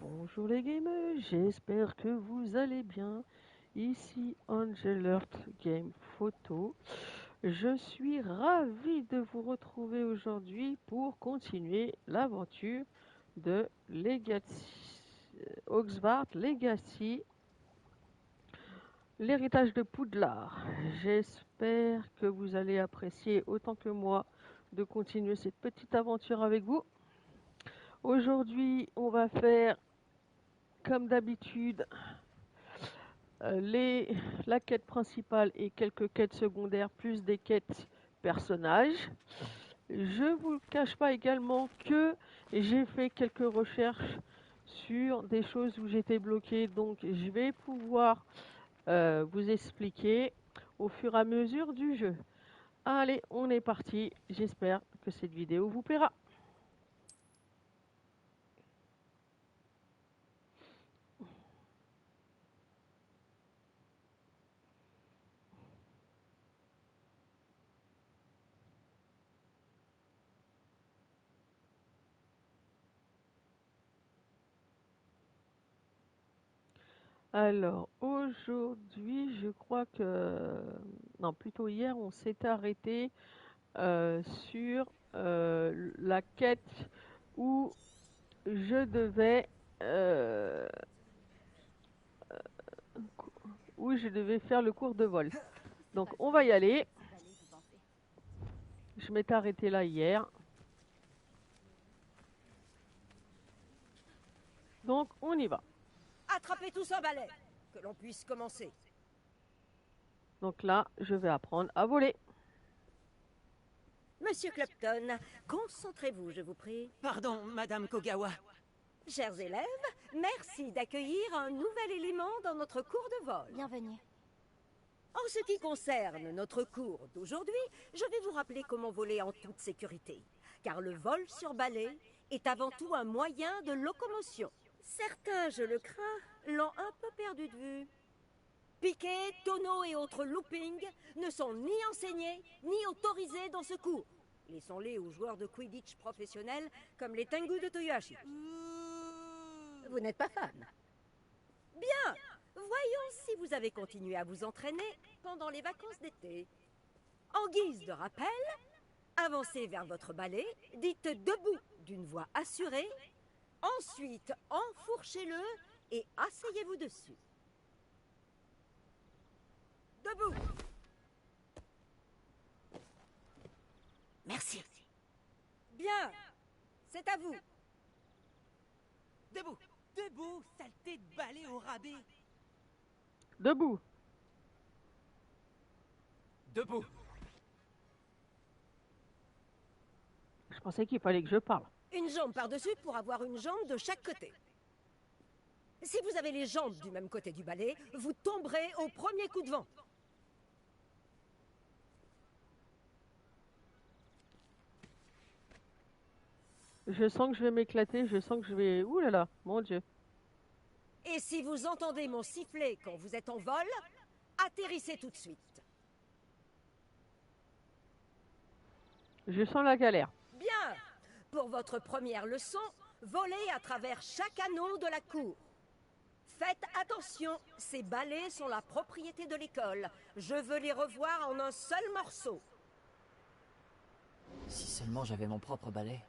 bonjour les gamers, j'espère que vous allez bien. Ici Angelert Game Photo. Je suis ravi de vous retrouver aujourd'hui pour continuer l'aventure de Legacy, Oxford Legacy, l'héritage de Poudlard. J'espère que vous allez apprécier autant que moi de continuer cette petite aventure avec vous. Aujourd'hui, on va faire, comme d'habitude, la quête principale et quelques quêtes secondaires, plus des quêtes personnages. Je vous cache pas également que j'ai fait quelques recherches sur des choses où j'étais bloqué, donc je vais pouvoir vous expliquer au fur et à mesure du jeu. Allez, on est parti. J'espère que cette vidéo vous plaira. Alors, aujourd'hui, je crois que... Non, plutôt hier, on s'est arrêté sur la quête où je devais... euh, où je devais faire le cours de vol. Donc, on va y aller. Je m'étais arrêté là hier. Donc, on y va. Attrapez tous un balai, que l'on puisse commencer. Donc là, je vais apprendre à voler. Monsieur Clapton, concentrez-vous, je vous prie. Pardon, Madame Kogawa. Chers élèves, merci d'accueillir un nouvel élément dans notre cours de vol. Bienvenue. En ce qui concerne notre cours d'aujourd'hui, je vais vous rappeler comment voler en toute sécurité. Car le vol sur balai est avant tout un moyen de locomotion. Certains, je le crains, l'ont un peu perdu de vue. Piquet, tonneaux et autres loopings ne sont ni enseignés ni autorisés dans ce cours. Laissons-les aux joueurs de Quidditch professionnels comme les Tengu de Toyohashi. Vous n'êtes pas fan? Bien. Voyons si vous avez continué à vous entraîner pendant les vacances d'été. En guise de rappel, avancez vers votre balai, dites debout d'une voix assurée, ensuite enfourchez-le et asseyez-vous dessus. Debout. Merci. Bien. C'est à vous. Debout. Debout, saleté de balai au rabais. Debout. Debout. Je pensais qu'il fallait que je parle. Une jambe par-dessus pour avoir une jambe de chaque côté. Si vous avez les jambes du même côté du balai, vous tomberez au premier coup de vent. Je sens que je vais m'éclater, je sens que je vais... Ouh là là, mon Dieu. Et si vous entendez mon sifflet quand vous êtes en vol, atterrissez tout de suite. Je sens la galère. Bien. Pour votre première leçon, volez à travers chaque anneau de la cour. Faites attention, ces balais sont la propriété de l'école. Je veux les revoir en un seul morceau. Si seulement j'avais mon propre balai.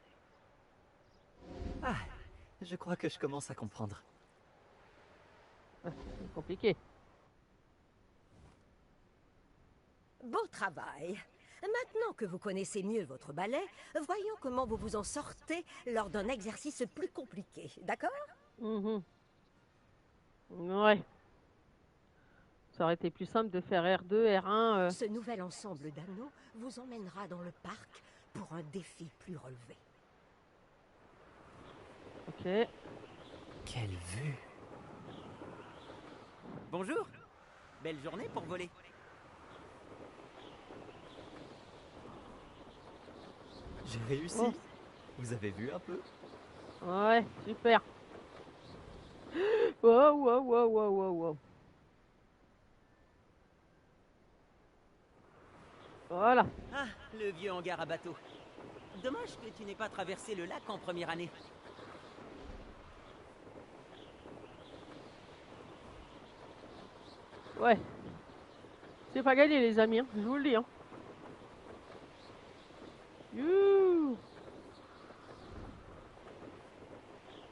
Ah, je crois que je commence à comprendre. C'est compliqué. Beau travail. Maintenant que vous connaissez mieux votre balai, voyons comment vous vous en sortez lors d'un exercice plus compliqué, d'accord? Ouais. Ça aurait été plus simple de faire R2, R1. Ce nouvel ensemble d'anneaux vous emmènera dans le parc pour un défi plus relevé. Ok. Quelle vue! Bonjour. Belle journée pour voler. J'ai réussi! Oh. Vous avez vu un peu? Ouais, super. Wow, wow, wow, wow, wow, wow. Voilà. Ah, le vieux hangar à bateau. Dommage que tu n'aies pas traversé le lac en première année. Ouais. C'est pas gagné, les amis, hein, je vous le dis. Hein. Youhou.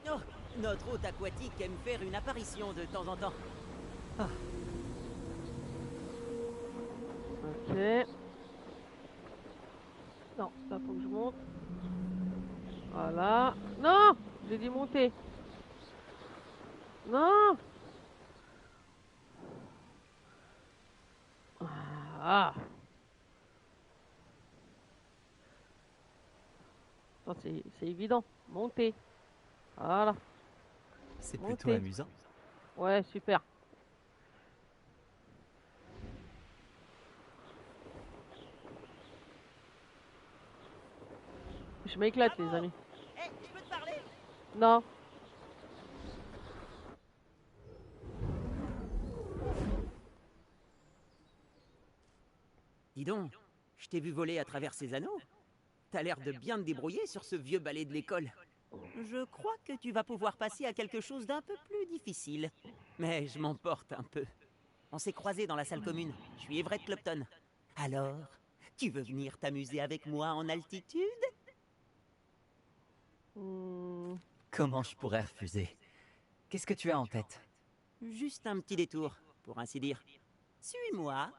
Oh, notre hôte aquatique aime faire une apparition de temps en temps. Ok. Non, là faut que je monte. Voilà. Non, j'ai dit monter. Non. Ah. Non, c'est évident. Monter. Voilà. C'est plutôt Monter. amusant. Ouais, super. Je m'éclate, les amis. Eh, je peux te parler? Non. Dis donc, je t'ai vu voler à travers ces anneaux. T'as l'air de bien te débrouiller sur ce vieux balai de l'école. Je crois que tu vas pouvoir passer à quelque chose d'un peu plus difficile. Mais je m'emporte un peu. On s'est croisés dans la salle commune. Je suis Everett Clopton. Alors, tu veux venir t'amuser avec moi en altitude? Hmm. Comment je pourrais refuser? Qu'est-ce que tu as en tête? Juste un petit détour, pour ainsi dire. Suis-moi.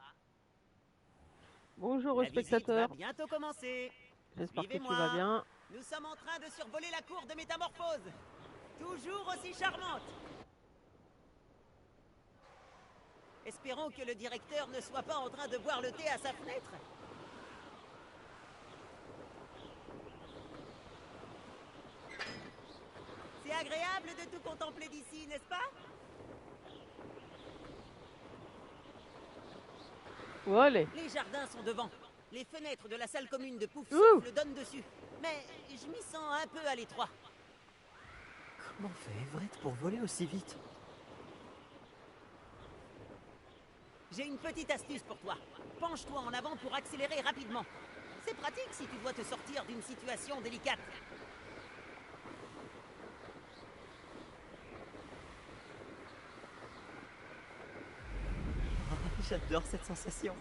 Bonjour aux La visite spectateurs. va bientôt commencer. J'espère que tu Suivez-moi. vas bien. Nous sommes en train de survoler la cour de métamorphose. Toujours aussi charmante. Espérons que le directeur ne soit pas en train de boire le thé à sa fenêtre. C'est agréable de tout contempler d'ici, n'est-ce pas? Où aller? Les jardins sont devant. Les fenêtres de la salle commune de Pouf Ouh. Souffle donnent dessus. Mais je m'y sens un peu à l'étroit. Comment fait Everett pour voler aussi vite? J'ai une petite astuce pour toi. Penche-toi en avant pour accélérer rapidement. C'est pratique si tu dois te sortir d'une situation délicate. J'adore cette sensation.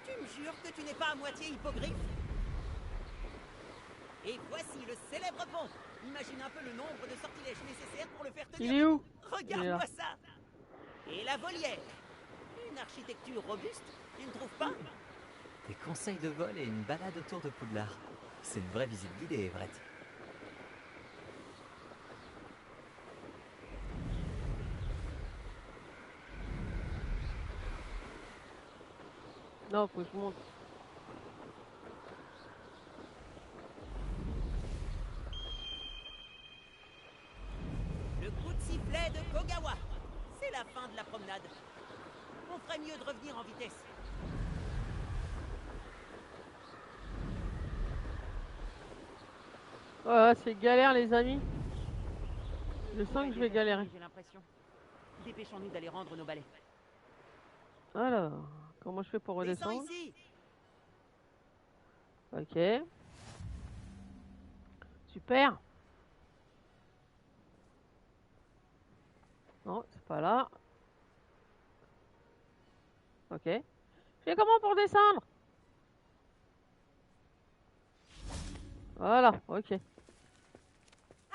Tu me jures que tu n'es pas à moitié hippogriffe? Et voici le célèbre pont. Imagine un peu le nombre de sortilèges nécessaires pour le faire tenir. Il est où? Regarde-moi ça. Et la volière. Une architecture robuste, tu ne trouves pas? Des conseils de vol et une balade autour de Poudlard. C'est une vraie visite guidée, Everett. Non, faut que je monte. Le coup de sifflet de Kogawa. C'est la fin de la promenade. On ferait mieux de revenir en vitesse. Ouais, c'est galère, les amis. Je sens que je vais galérer. J'ai l'impression. Dépêchons-nous d'aller rendre nos balais. Alors, comment je fais pour Descends redescendre? ici. Ok. Super. Non, c'est pas là. Ok. Je fais comment pour descendre? Voilà, ok.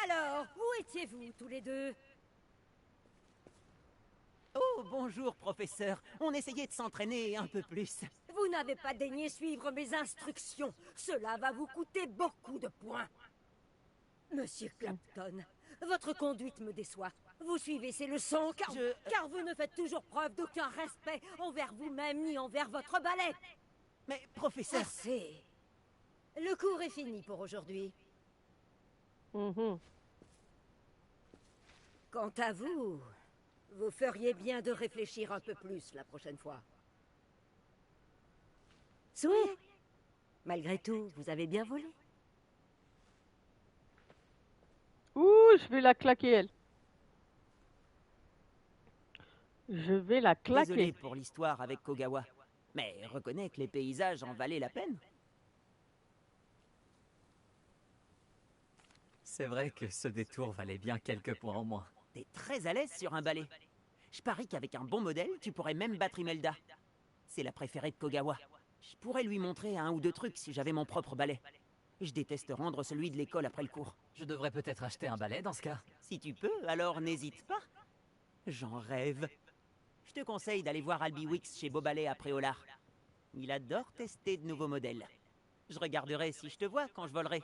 Alors, où étiez-vous tous les deux? Oh, bonjour, professeur. On essayait de s'entraîner un peu plus. Vous n'avez pas daigné suivre mes instructions. Cela va vous coûter beaucoup de points. Monsieur Clapton, votre conduite me déçoit. Vous suivez ces leçons car vous ne faites toujours preuve d'aucun respect envers vous-même ni envers votre balai. Mais, professeur... Assez. Le cours est fini pour aujourd'hui. Mhm. Quant à vous, vous feriez bien de réfléchir un peu plus la prochaine fois. Souriez. Malgré tout, vous avez bien volé. Ouh, je vais la claquer, elle. Je vais la claquer. Désolé pour l'histoire avec Kogawa. Mais reconnais que les paysages en valaient la peine. C'est vrai que ce détour valait bien quelques points en moins. T'es très à l'aise sur un balai. Je parie qu'avec un bon modèle, tu pourrais même battre Imelda. C'est la préférée de Kogawa. Je pourrais lui montrer un ou deux trucs si j'avais mon propre balai. Je déteste rendre celui de l'école après le cours. Je devrais peut-être acheter un balai dans ce cas. Si tu peux, alors n'hésite pas. J'en rêve. Je te conseille d'aller voir Albi Wix chez Beaubalais à Préolard. Il adore tester de nouveaux modèles. Je regarderai si je te vois quand je volerai.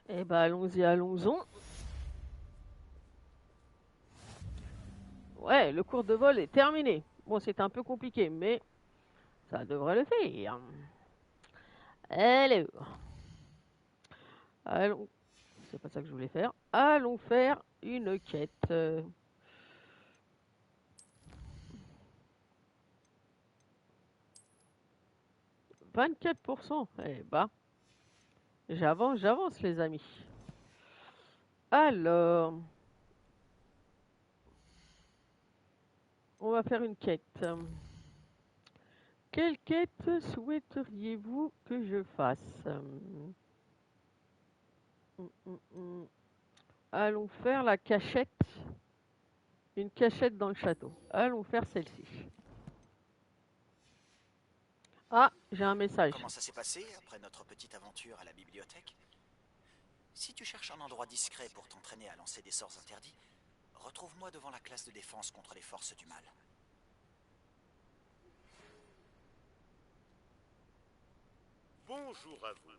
Eh ben, allons-y, allons-en. Ouais, le cours de vol est terminé. Bon, c'est un peu compliqué, mais ça devrait le faire. Allez. Allons. C'est pas ça que je voulais faire. Allons faire une quête. 24%. Eh bah, j'avance les amis. Alors, on va faire une quête. Quelle quête souhaiteriez-vous que je fasse? Allons faire la cachette. Une cachette dans le château. Allons faire celle-ci. Ah, j'ai un message. Comment ça s'est passé après notre petite aventure à la bibliothèque? Si tu cherches un endroit discret pour t'entraîner à lancer des sorts interdits, retrouve-moi devant la classe de défense contre les forces du mal. Bonjour à vous.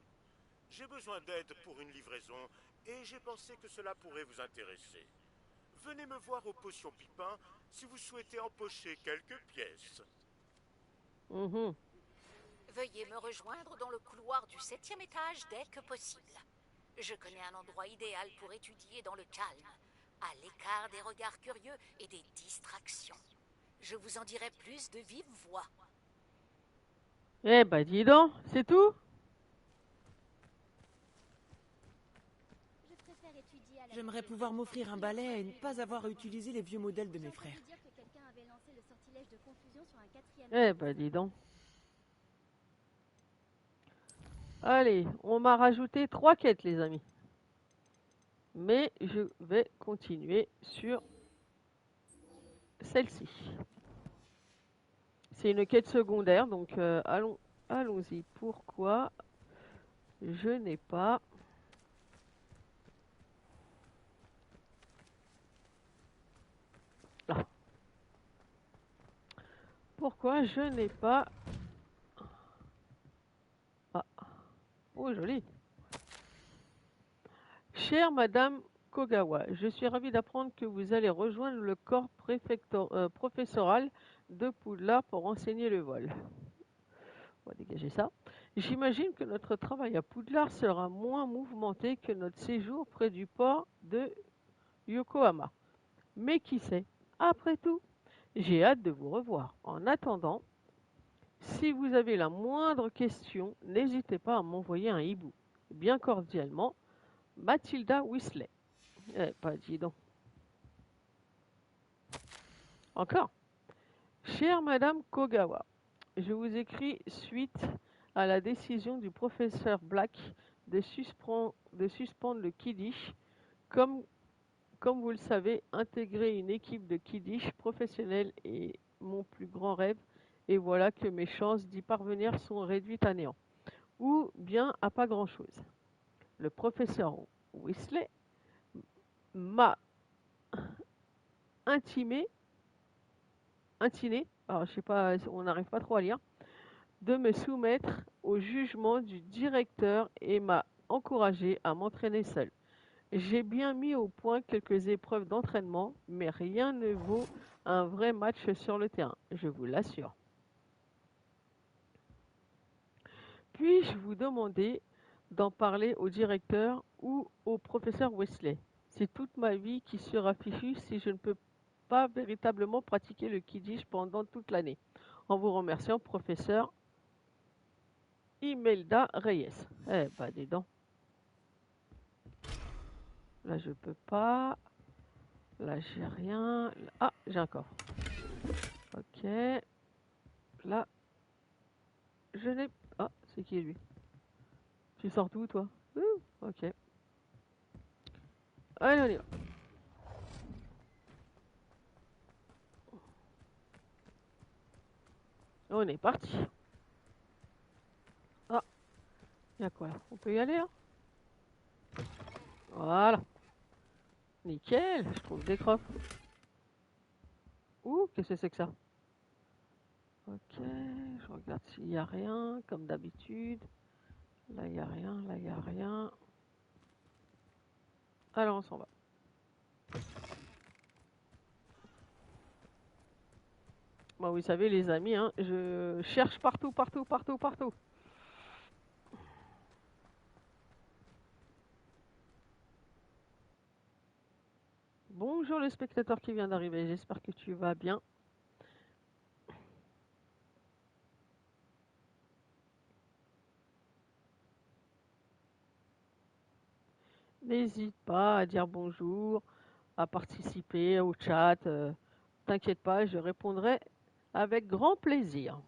J'ai besoin d'aide pour une livraison et j'ai pensé que cela pourrait vous intéresser. Venez me voir au Potion Pipin si vous souhaitez empocher quelques pièces. Veuillez me rejoindre dans le couloir du 7e étage dès que possible. Je connais un endroit idéal pour étudier dans le calme, à l'écart des regards curieux et des distractions. Je vous en dirai plus de vive voix. Eh bah dis donc, c'est tout? J'aimerais pouvoir m'offrir un balai et ne pas avoir à utiliser les vieux modèles de mes frères. Eh bah dis donc. Allez, on m'a rajouté 3 quêtes les amis. Mais je vais continuer sur celle-ci. C'est une quête secondaire, donc allons-y. Pourquoi je n'ai pas... Là. Pourquoi je n'ai pas... Ah. Oh, joli. Chère Madame Kogawa, je suis ravie d'apprendre que vous allez rejoindre le corps professoral de Poudlard pour enseigner le vol. On va dégager ça. J'imagine que notre travail à Poudlard sera moins mouvementé que notre séjour près du port de Yokohama. Mais qui sait? Après tout, j'ai hâte de vous revoir. En attendant, si vous avez la moindre question, n'hésitez pas à m'envoyer un hibou. Bien cordialement, Mathilda Weasley. Eh, pas dis donc. Encore. Chère Madame Kogawa, je vous écris suite à la décision du professeur Black de suspendre le Kiddish. Comme vous le savez, intégrer une équipe de Kiddish professionnelle est mon plus grand rêve, et voilà que mes chances d'y parvenir sont réduites à néant, ou bien à pas grand-chose. Le professeur Weasley m'a intimé, alors je sais pas, on n'arrive pas trop à lire, de me soumettre au jugement du directeur et m'a encouragé à m'entraîner seul. J'ai bien mis au point quelques épreuves d'entraînement, mais rien ne vaut un vrai match sur le terrain, je vous l'assure. Puis-je vous demander d'en parler au directeur ou au professeur Weasley? C'est toute ma vie qui sera fichue si je ne peux pas véritablement pratiquer le Quidditch pendant toute l'année. En vous remerciant, professeur Imelda Reyes. Eh bah dis donc. Là je peux pas. Là j'ai rien. Ah, j'ai un coffre. Ok. Là, je n'ai... Ah, c'est qui lui? Tu sors d'où toi? Ok. Allez, on y va. On est parti. Ah, il y a quoi là? On peut y aller hein? Voilà. Nickel, je trouve des crocs. Ouh, qu'est-ce que c'est que ça? Ok, je regarde s'il n'y a rien, comme d'habitude. Là, il n'y a rien, là, il n'y a rien. Alors, on s'en va. Bon, vous savez, les amis, hein, je cherche partout, partout, partout, partout. Bonjour le spectateur qui vient d'arriver, j'espère que tu vas bien. N'hésite pas à dire bonjour, à participer au chat. T'inquiète pas, je répondrai avec grand plaisir.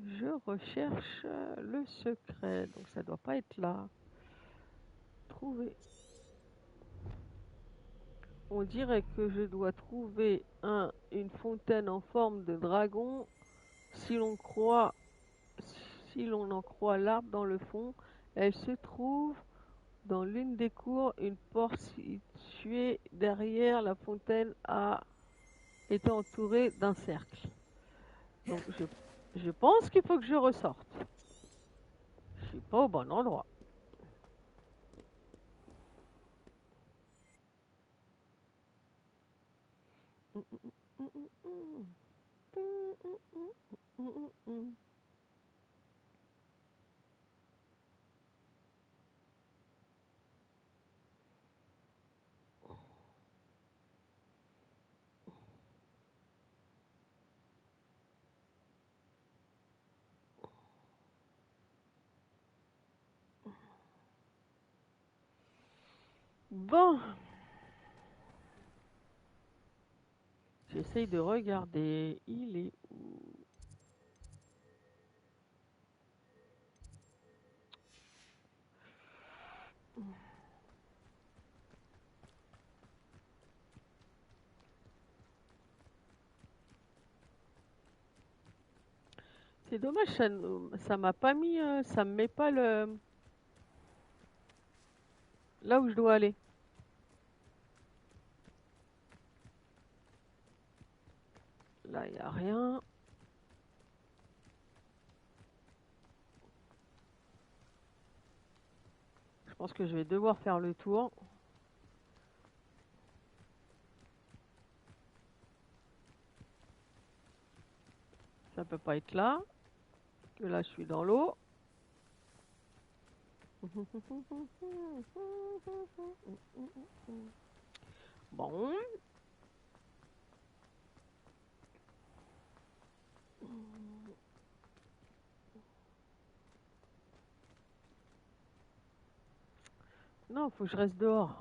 Je recherche le secret, donc ça doit pas être là. Trouver. On dirait que je dois trouver une fontaine en forme de dragon. Si l'on en croit l'arbre dans le fond, elle se trouve dans l'une des cours. Une porte située derrière la fontaine est entourée d'un cercle. Donc je pense qu'il faut que je ressorte. Je suis pas au bon endroit. Bon. J'essaye de regarder. Il est où? C'est dommage, ça m'a pas mis, ça me met pas le là où je dois aller. Là, il n'y a rien. Je pense que je vais devoir faire le tour. Ça peut pas être là. Que là, je suis dans l'eau. Bon. Non, faut que je reste dehors.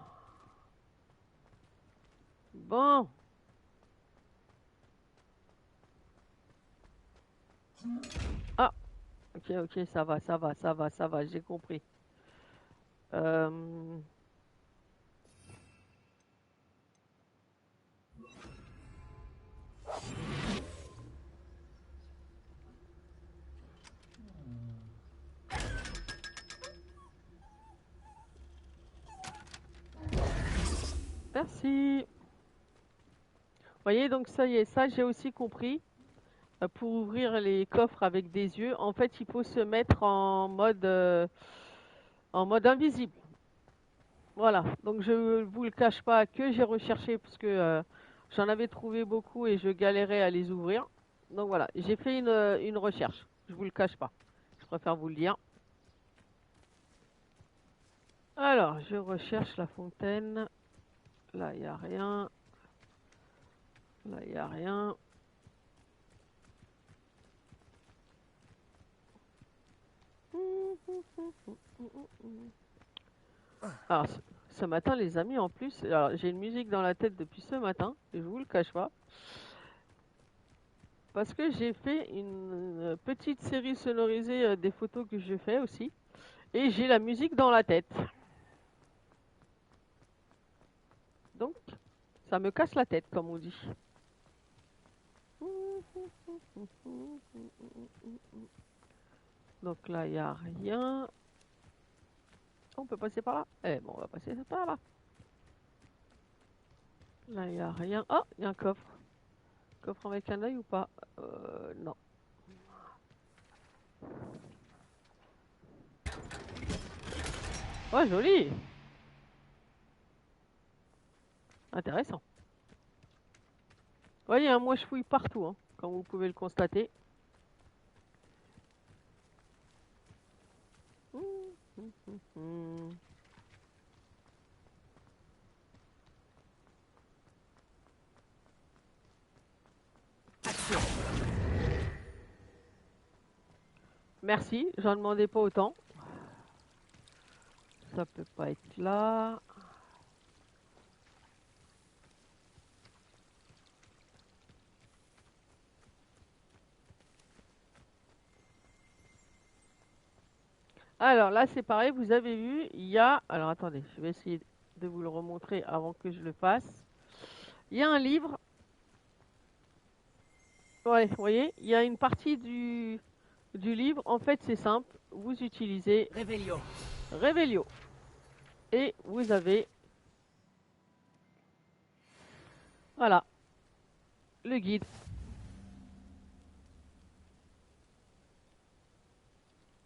Bon. Ah. Ok, ok, ça va, ça va, ça va, ça va, j'ai compris. Merci. Vous voyez, donc ça y est, ça j'ai aussi compris. Pour ouvrir les coffres avec des yeux, en fait, il faut se mettre en mode invisible. Voilà, donc je vous le cache pas que j'ai recherché parce que j'en avais trouvé beaucoup et je galérais à les ouvrir. Donc voilà, j'ai fait une recherche, je vous le cache pas. Je préfère vous le dire. Alors, je recherche la fontaine. Là, il n'y a rien. Là, il n'y a rien. Alors, ce matin, les amis, en plus, j'ai une musique dans la tête depuis ce matin, et je vous le cache pas. Parce que j'ai fait une petite série sonorisée des photos que je fais aussi. Et j'ai la musique dans la tête. Ça me casse la tête, comme on dit. Donc là, il n'y a rien. On peut passer par là. Eh bon, on va passer par là. Là, il n'y a rien. Oh, il y a un coffre. Coffre avec un œil ou pas? Non. Oh, joli. Intéressant. Vous voyez, hein, moi je fouille partout, hein, comme vous pouvez le constater. Merci, j'en demandais pas autant. Ça peut pas être là. Alors là, c'est pareil, vous avez vu, il y a... Alors attendez, je vais essayer de vous le remontrer avant que je le fasse. Il y a un livre. Ouais, vous voyez, il y a une partie du livre. En fait, c'est simple. Vous utilisez Revelio. Et vous avez... Voilà. Le guide.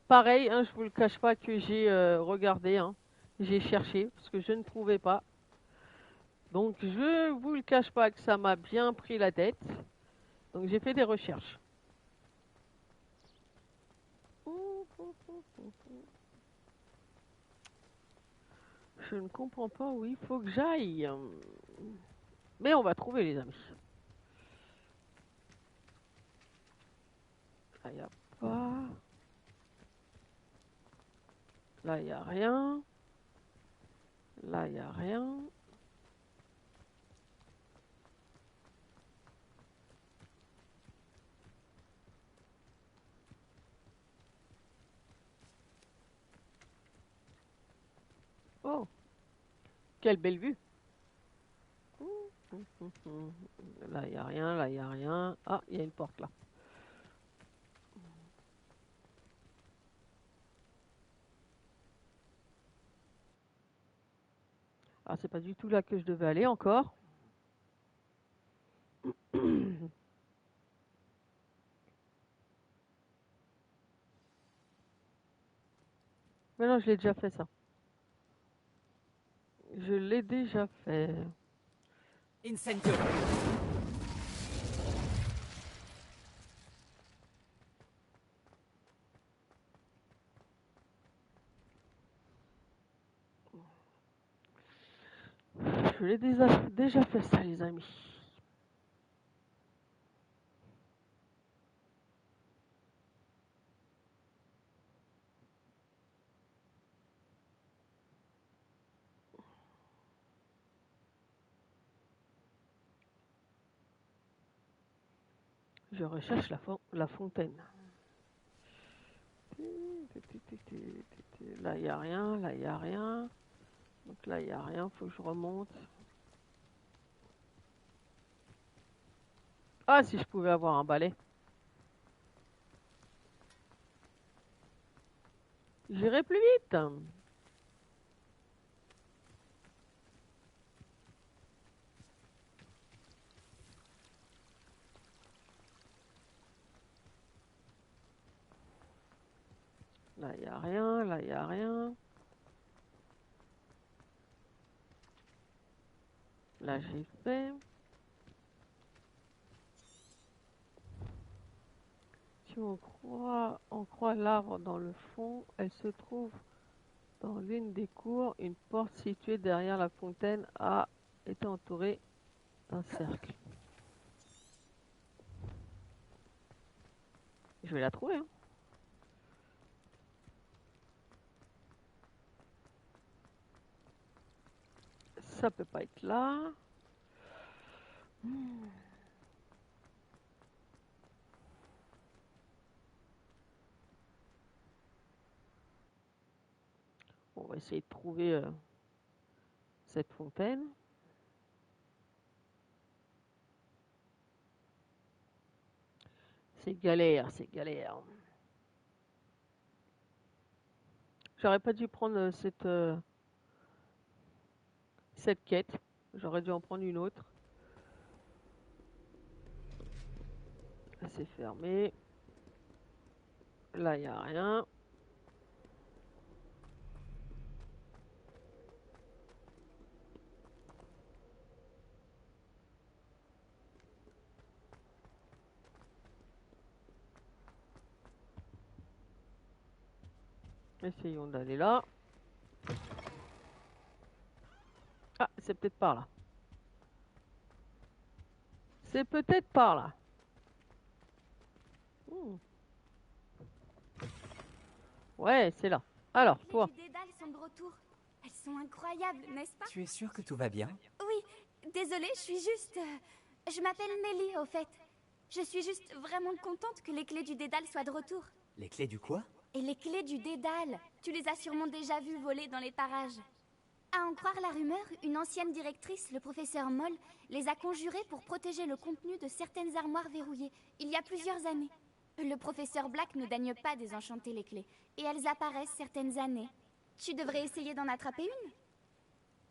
Pareil, hein, je vous le cache pas que j'ai regardé, hein, j'ai cherché parce que je ne trouvais pas. Donc je vous le cache pas que ça m'a bien pris la tête. Donc j'ai fait des recherches. Je ne comprends pas où il faut que j'aille. Mais on va trouver les amis. Là il n'y a pas. Là il n'y a rien. Là il n'y a rien. Oh, quelle belle vue. Là il n'y a rien, là il n'y a rien. Ah, il y a une porte là. Ah, c'est pas du tout là que je devais aller encore. Mais non, je l'ai déjà fait ça. Je l'ai déjà fait. Incendio. Je l'ai déjà fait ça, les amis. Je recherche la fontaine. Là, il n'y a rien. Là, il n'y a rien. Donc là, il n'y a rien. Faut que je remonte. Ah, si je pouvais avoir un balai. J'irai plus vite. Là, il n'y a rien. Là, il n'y a rien. Là, j'ai fait. Si on croit l'arbre dans le fond, elle se trouve dans l'une des cours. Une porte située derrière la fontaine a été entourée d'un cercle. Je vais la trouver, hein. Ça peut pas être là. On va essayer de trouver cette fontaine. C'est galère, c'est galère. J'aurais pas dû prendre cette quête. J'aurais dû en prendre une autre. Là, c'est fermé. Là, il n'y a rien. Essayons d'aller là. Ah, c'est peut-être par là. C'est peut-être par là. Hmm. Ouais, c'est là. Alors, toi. Les dédales sont de retour. Elles sont incroyables, n'est-ce pas? Tu es sûr que tout va bien? Oui, désolée, je suis juste... je m'appelle Nelly, au fait. Je suis juste vraiment contente que les clés du dédale soient de retour. Les clés du quoi? Et les clés du dédale, tu les as sûrement déjà vues voler dans les parages. À en croire la rumeur, une ancienne directrice, le professeur Moll, les a conjurées pour protéger le contenu de certaines armoires verrouillées, il y a plusieurs années. Le professeur Black ne daigne pas désenchanter les clés, et elles apparaissent certaines années. Tu devrais essayer d'en attraper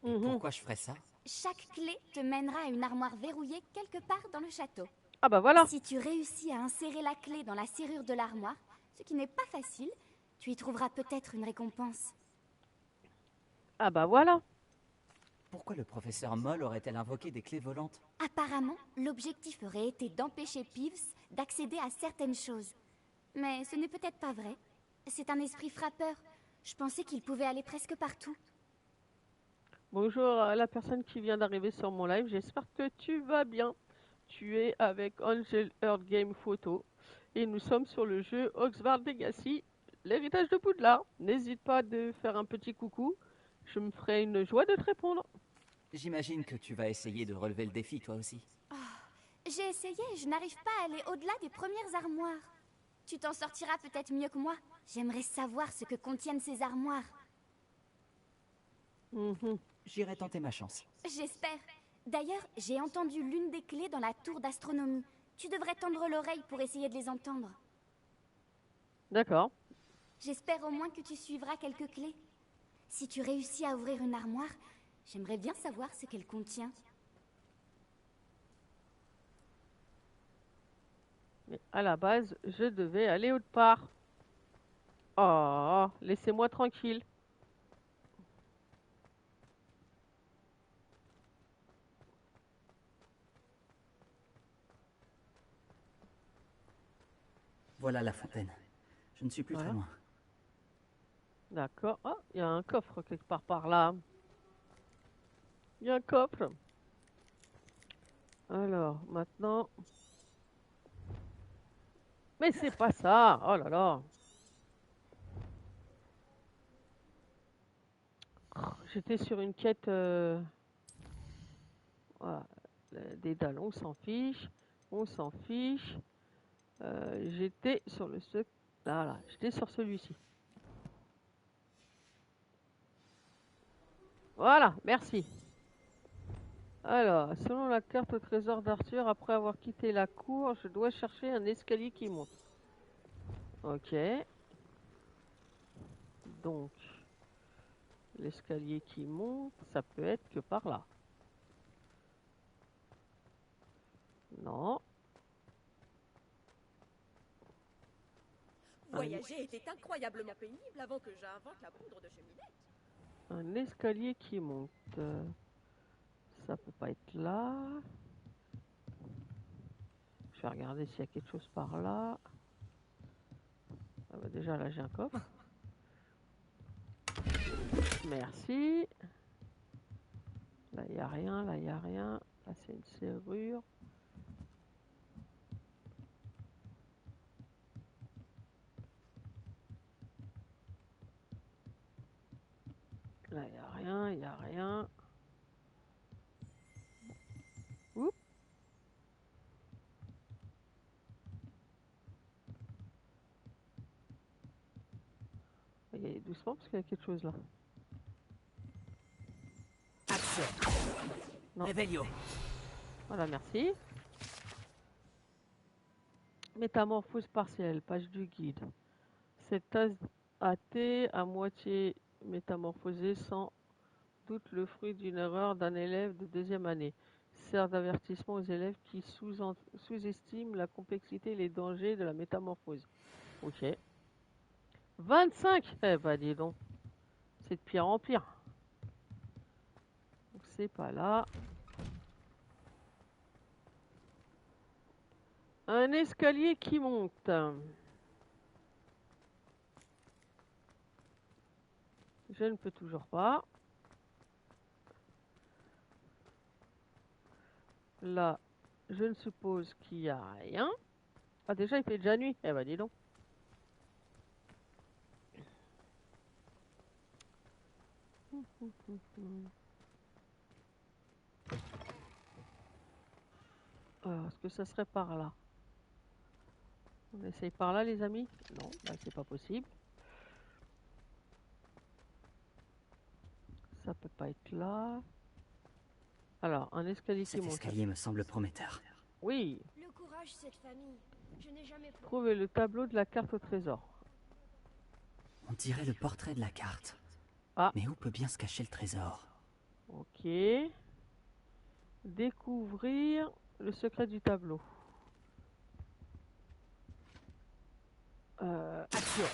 une. Pourquoi je ferais ça? Chaque clé te mènera à une armoire verrouillée quelque part dans le château. Ah bah voilà. Si tu réussis à insérer la clé dans la serrure de l'armoire, ce qui n'est pas facile, tu y trouveras peut-être une récompense. Ah bah voilà. Pourquoi le professeur Moll aurait-elle invoqué des clés volantes? Apparemment, l'objectif aurait été d'empêcher Peeves d'accéder à certaines choses. Mais ce n'est peut-être pas vrai. C'est un esprit frappeur. Je pensais qu'il pouvait aller presque partout. Bonjour à la personne qui vient d'arriver sur mon live. J'espère que tu vas bien. Tu es avec Angel Earth Game Photo. Et nous sommes sur le jeu Oxford Legacy, l'héritage de Poudlard. N'hésite pas de faire un petit coucou. Je me ferai une joie de te répondre. J'imagine que tu vas essayer de relever le défi toi aussi. J'ai essayé, je n'arrive pas à aller au-delà des premières armoires. Tu t'en sortiras peut-être mieux que moi. J'aimerais savoir ce que contiennent ces armoires. J'irai tenter ma chance. J'espère. D'ailleurs, j'ai entendu l'une des clés dans la tour d'astronomie. Tu devrais tendre l'oreille pour essayer de les entendre. D'accord. J'espère au moins que tu suivras quelques clés. Si tu réussis à ouvrir une armoire, j'aimerais bien savoir ce qu'elle contient. Mais à la base, je devais aller autre part. Oh, laissez-moi tranquille. Voilà la fontaine. Je ne suis plus très loin. D'accord. Ah, il y a un coffre quelque part par là. Il y a un coffre. Alors, maintenant... Mais c'est pas ça. Oh là là. J'étais sur une quête... Voilà. Des dalles, on s'en fiche. On s'en fiche. J'étais sur le... Voilà, j'étais sur celui-ci. Voilà, merci. Alors, selon la carte au trésor d'Arthur, après avoir quitté la cour, je dois chercher un escalier qui monte. Ok. Donc, l'escalier qui monte, ça peut être que par là. Non. Voyager était incroyablement pénible avant que j'invente la poudre de cheminette. Un escalier qui monte. Ça peut pas être là. Je vais regarder s'il y a quelque chose par là. Ah bah déjà là j'ai un coffre. Merci. Là il n'y a rien, là il n'y a rien. Là c'est une serrure. Là il n'y a rien, il n'y a rien. Oups. Il y a doucement parce qu'il y a quelque chose là. Action. Non. Réveillon. Voilà, merci. Métamorphose partielle, page du guide. Cette tasse à thé à moitié métamorphosée, sans doute le fruit d'une erreur d'un élève de deuxième année, sert d'avertissement aux élèves qui sous-estiment la complexité et les dangers de la métamorphose. Ok. 25. Eh bah dis donc. C'est de pire en pire. Donc c'est pas là. Un escalier qui monte. Je ne peux toujours pas. Là, je ne suppose qu'il n'y a rien. Ah déjà il fait déjà nuit. Eh bah dis donc. Alors, est-ce que ça serait par là? On essaye par là les amis? Non, bah, c'est pas possible. Ça peut pas être là. Alors, un escalier qui Cet monte. escalier me semble prometteur. Oui. Le courage, cette famille. Je n'ai jamais peur. Trouvez le tableau de la carte au trésor. On dirait le portrait de la carte. Ah. Mais où peut bien se cacher le trésor? Ok. Découvrir le secret du tableau. Action.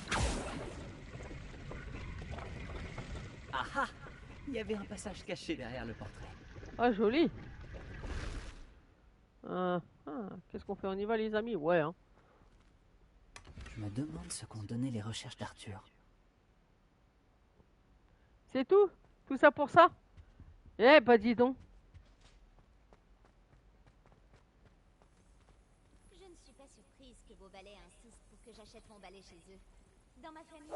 Ah ah! Il y avait un passage caché derrière le portrait. Ah, joli. Qu'est-ce qu'on fait? On y va les amis? Ouais. Hein. Je me demande ce qu'ont donné les recherches d'Arthur. C'est tout? Tout ça pour ça? Eh bah dis donc. Je ne suis pas surprise que vos valets insistent pour que j'achète mon balai chez eux. Dans ma famille,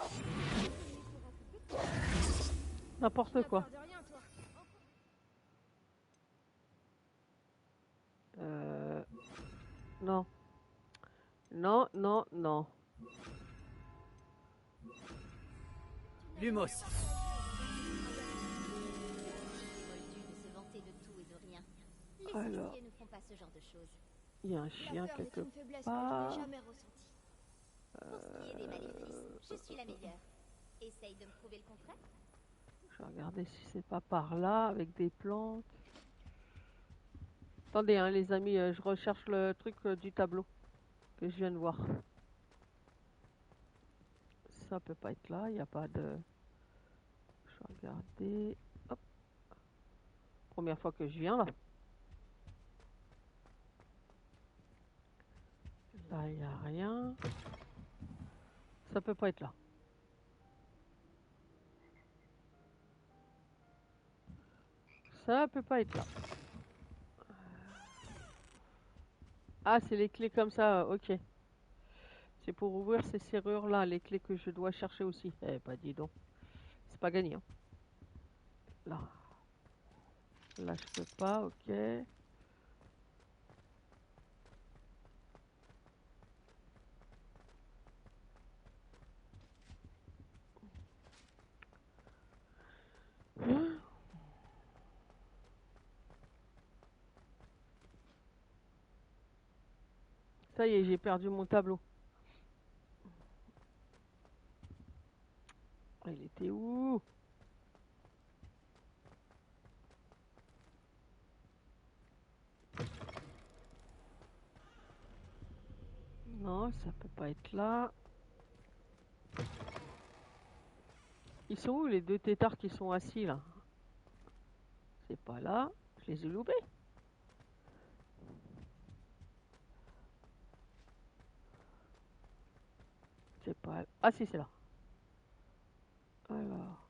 N'importe quoi. De rien, toi. Non. Non, non, non. Lumos! de se vanter de tout et de rien. Les Alors. sorciers ne font pas ce genre de choses. Il y a un La chien peur quelque est une faiblesse part. que je n'ai jamais ressentie. Pour ce qui est des maléfices, je suis la meilleure. Essaye de me prouver le contraire. Je vais regarder si c'est pas par là, avec des plantes. Attendez, hein, les amis, je recherche le truc du tableau que je viens de voir. Ça peut pas être là, il n'y a pas de... Je vais regarder... Hop. Première fois que je viens là. Là, il n'y a rien. Ça peut pas être là. Ça peut pas être là. Ah, c'est les clés comme ça, ok. C'est pour ouvrir ces serrures là, les clés que je dois chercher aussi. Eh, bah dis donc. C'est pas gagné. Hein. Là. Là, je peux pas, ok. Ça y est, j'ai perdu mon tableau. Il était où? Non, ça peut pas être là. Ils sont où les deux têtards qui sont assis là? C'est pas là. Je les ai loupés. C'est pas... Ah si, c'est là. Alors...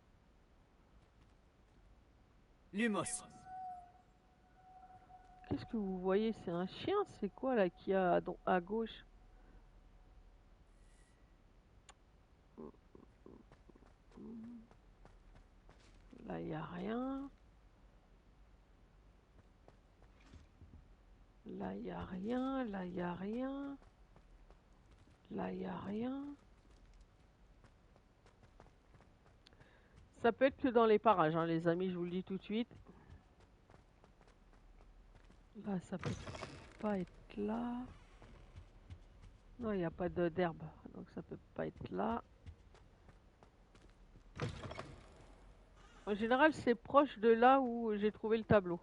Lumos! Qu'est-ce que vous voyez? C'est un chien? C'est quoi là qu'il y a à gauche? Là, il n'y a rien. Là, il n'y a rien. Là, il n'y a rien. Là, il n'y a rien. Ça peut être que dans les parages, hein, les amis, je vous le dis tout de suite. Là, ça peut pas être là. Non, il n'y a pas d'herbe, donc ça peut pas être là. En général, c'est proche de là où j'ai trouvé le tableau.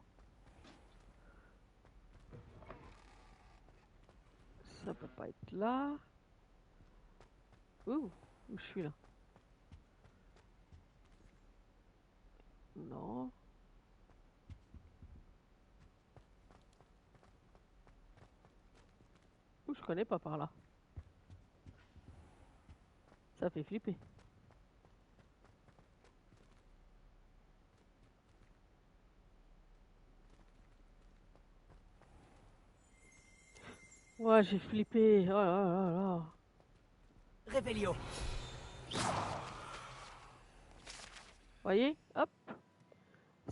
Ça peut pas être là. Ouh, où je suis là? Non. Ouh, je connais pas par là. Ça fait flipper. Ouais, j'ai flippé. Oh là là là. Réveillon. Voyez? Hop.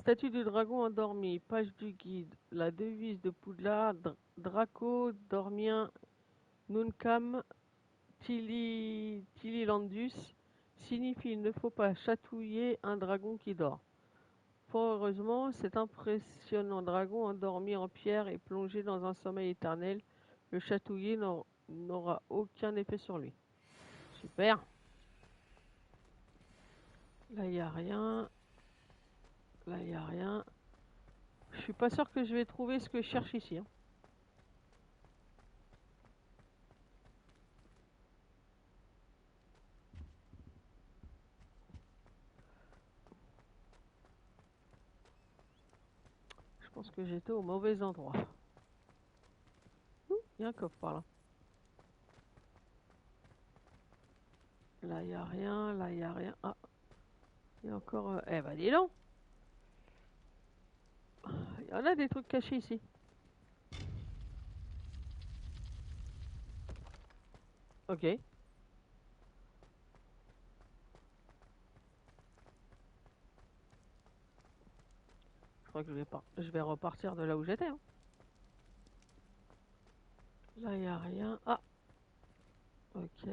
Statue du dragon endormi. Page du guide. La devise de Poudlard. Draco dormien Nuncam Tililandus signifie il ne faut pas chatouiller un dragon qui dort. Fort heureusement, cet impressionnant dragon endormi en pierre et plongé dans un sommeil éternel, le chatouiller n'aura aucun effet sur lui. Super. Là, il n'y a rien. Là, il n'y a rien. Je suis pas sûr que je vais trouver ce que je cherche ici. Hein. Je pense que j'étais au mauvais endroit. Il y a un coffre par là. Là, il n'y a rien. Là, il n'y a rien. Ah. Il y a encore... Eh ben, dis donc. Il y en a des trucs cachés ici. Ok. Je crois que je vais repartir de là où j'étais. Hein. Là, il n'y a rien. Ah. Ok.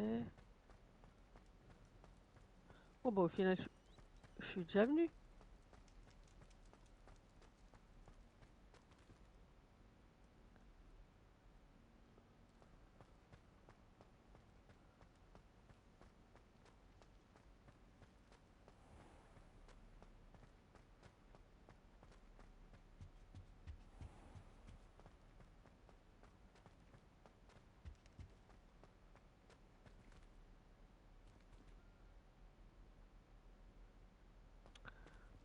Oh bah au final, je suis déjà venu.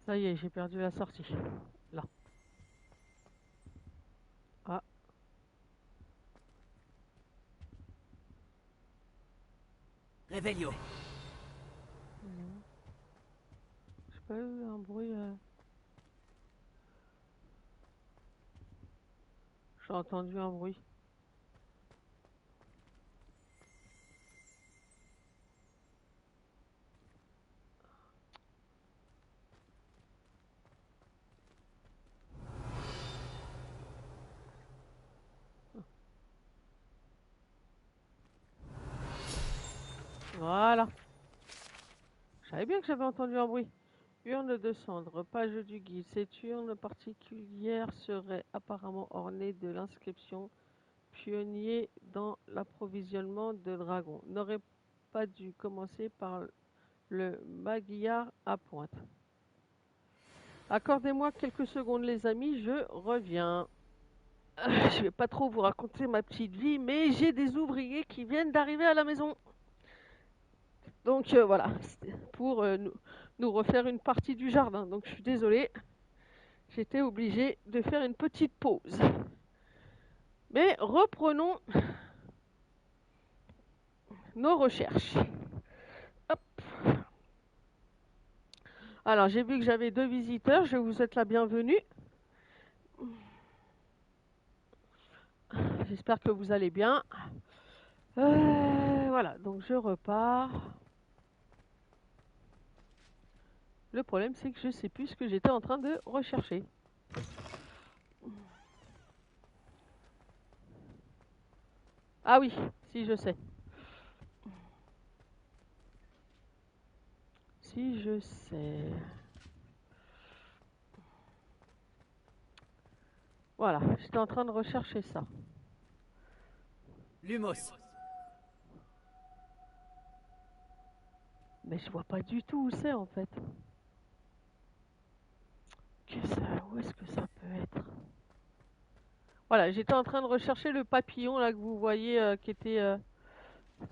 Ça y est, j'ai perdu la sortie. Là. Ah. Réveillon. J'ai pas eu un bruit. J'ai entendu un bruit. Voilà. Je savais bien que j'avais entendu un bruit. Urne de cendre, page du guide. Cette urne particulière serait apparemment ornée de l'inscription pionnier dans l'approvisionnement de dragons. N'aurait pas dû commencer par le Magyar à pointe. Accordez-moi quelques secondes les amis, je reviens. Je vais pas trop vous raconter ma petite vie, mais j'ai des ouvriers qui viennent d'arriver à la maison. Donc voilà, c'était pour nous refaire une partie du jardin. Donc je suis désolée, j'étais obligée de faire une petite pause. Mais reprenons nos recherches. Hop. Alors j'ai vu que j'avais 2 visiteurs, je vous souhaite la bienvenue. J'espère que vous allez bien. Voilà, donc je repars. Le problème, c'est que je sais plus ce que j'étais en train de rechercher. Ah oui, si je sais. Si je sais. Voilà, j'étais en train de rechercher ça. Lumos. Mais je vois pas du tout où c'est en fait. Où est-ce que ça peut être? Voilà, j'étais en train de rechercher le papillon là que vous voyez qui était...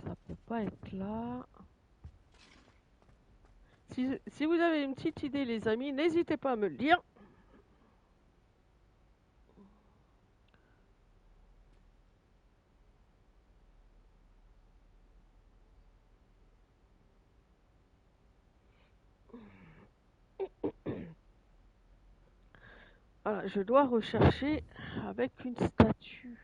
Ça peut pas être là. Si vous avez une petite idée les amis, n'hésitez pas à me le dire. Voilà, je dois rechercher avec une statue.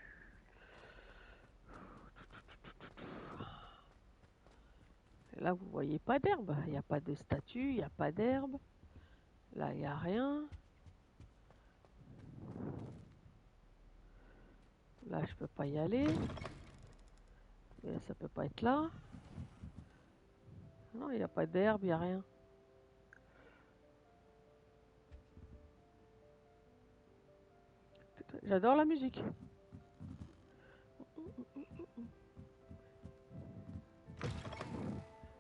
Là, vous voyez pas d'herbe. Il n'y a pas de statue, il n'y a pas d'herbe. Là, il n'y a rien. Là, je peux pas y aller. Et ça peut pas être là. Non, il n'y a pas d'herbe, il n'y a rien. J'adore la musique.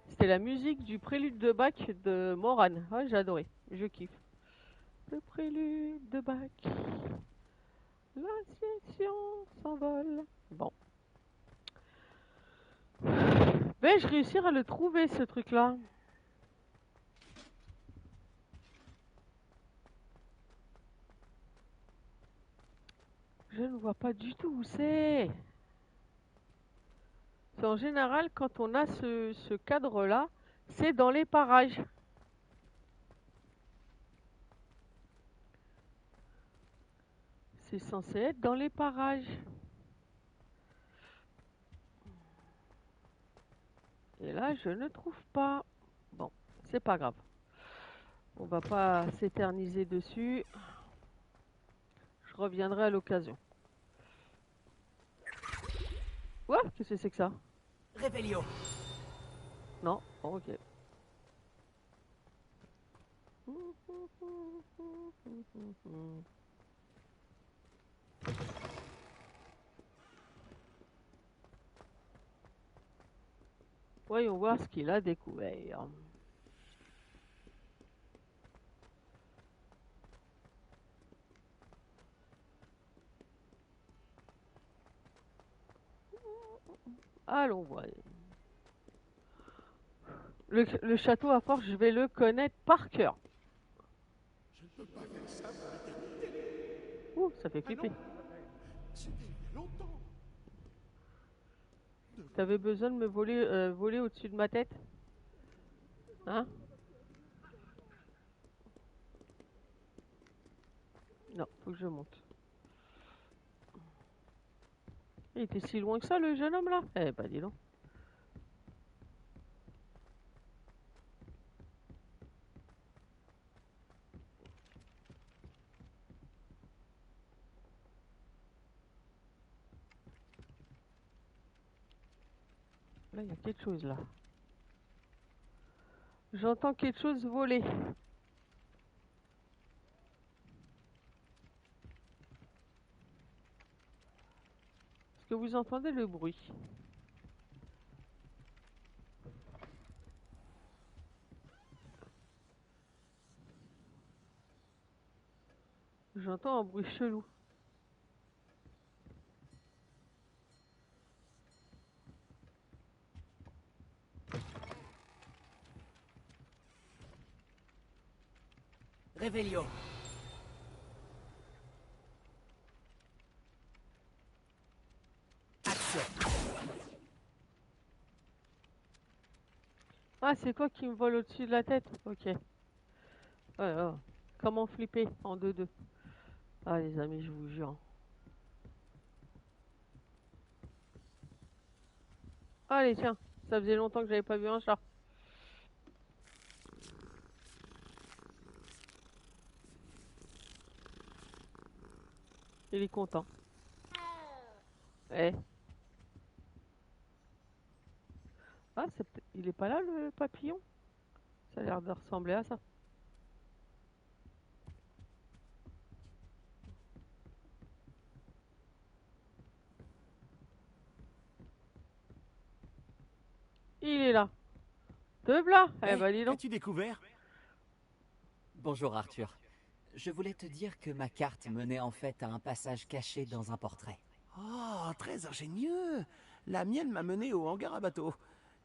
C'était la musique du prélude de Bach de Moran. Ouais, j'ai adoré. Je kiffe. Le prélude de Bach. La session s'envole. Bon. Vais-je réussir à le trouver, ce truc-là? Je ne vois pas du tout où c'est. En général, quand on a ce cadre-là, c'est dans les parages. C'est censé être dans les parages. Et là, je ne trouve pas. Bon, c'est pas grave. On va pas s'éterniser dessus. Je reviendrai à l'occasion. Quoi? Qu'est-ce que c'est que ça? Réveillon. Non? Bon, ok. Voyons voir ce qu'il a découvert. Allons voir. Le château à force, je vais le connaître par cœur. Je ne peux pas faire ça pour l'éternité. Ouh, ça fait flipper. C'était il y a longtemps. T'avais besoin de me voler au-dessus de ma tête? Hein? Non, faut que je monte. Il était si loin que ça, le jeune homme là? Eh bah dis donc. Là, il y a quelque chose là. J'entends quelque chose voler. Est-ce que vous entendez le bruit? J'entends un bruit chelou. Réveillon. Action. Ah, c'est toi qui me vole au-dessus de la tête? Ok. Alors, comment flipper en 2-2? Ah les amis, je vous jure. Allez, tiens, ça faisait longtemps que j'avais pas vu un chat. Il est content. Eh. Ah, il est pas là le papillon? Ça a l'air de ressembler à ça. Il est là. Te v'là. Eh Hey, ben dis donc. qu'as-tu découvert? Bonjour Arthur. Je voulais te dire que ma carte menait en fait à un passage caché dans un portrait. Oh, très ingénieux. La mienne m'a mené au hangar à bateau.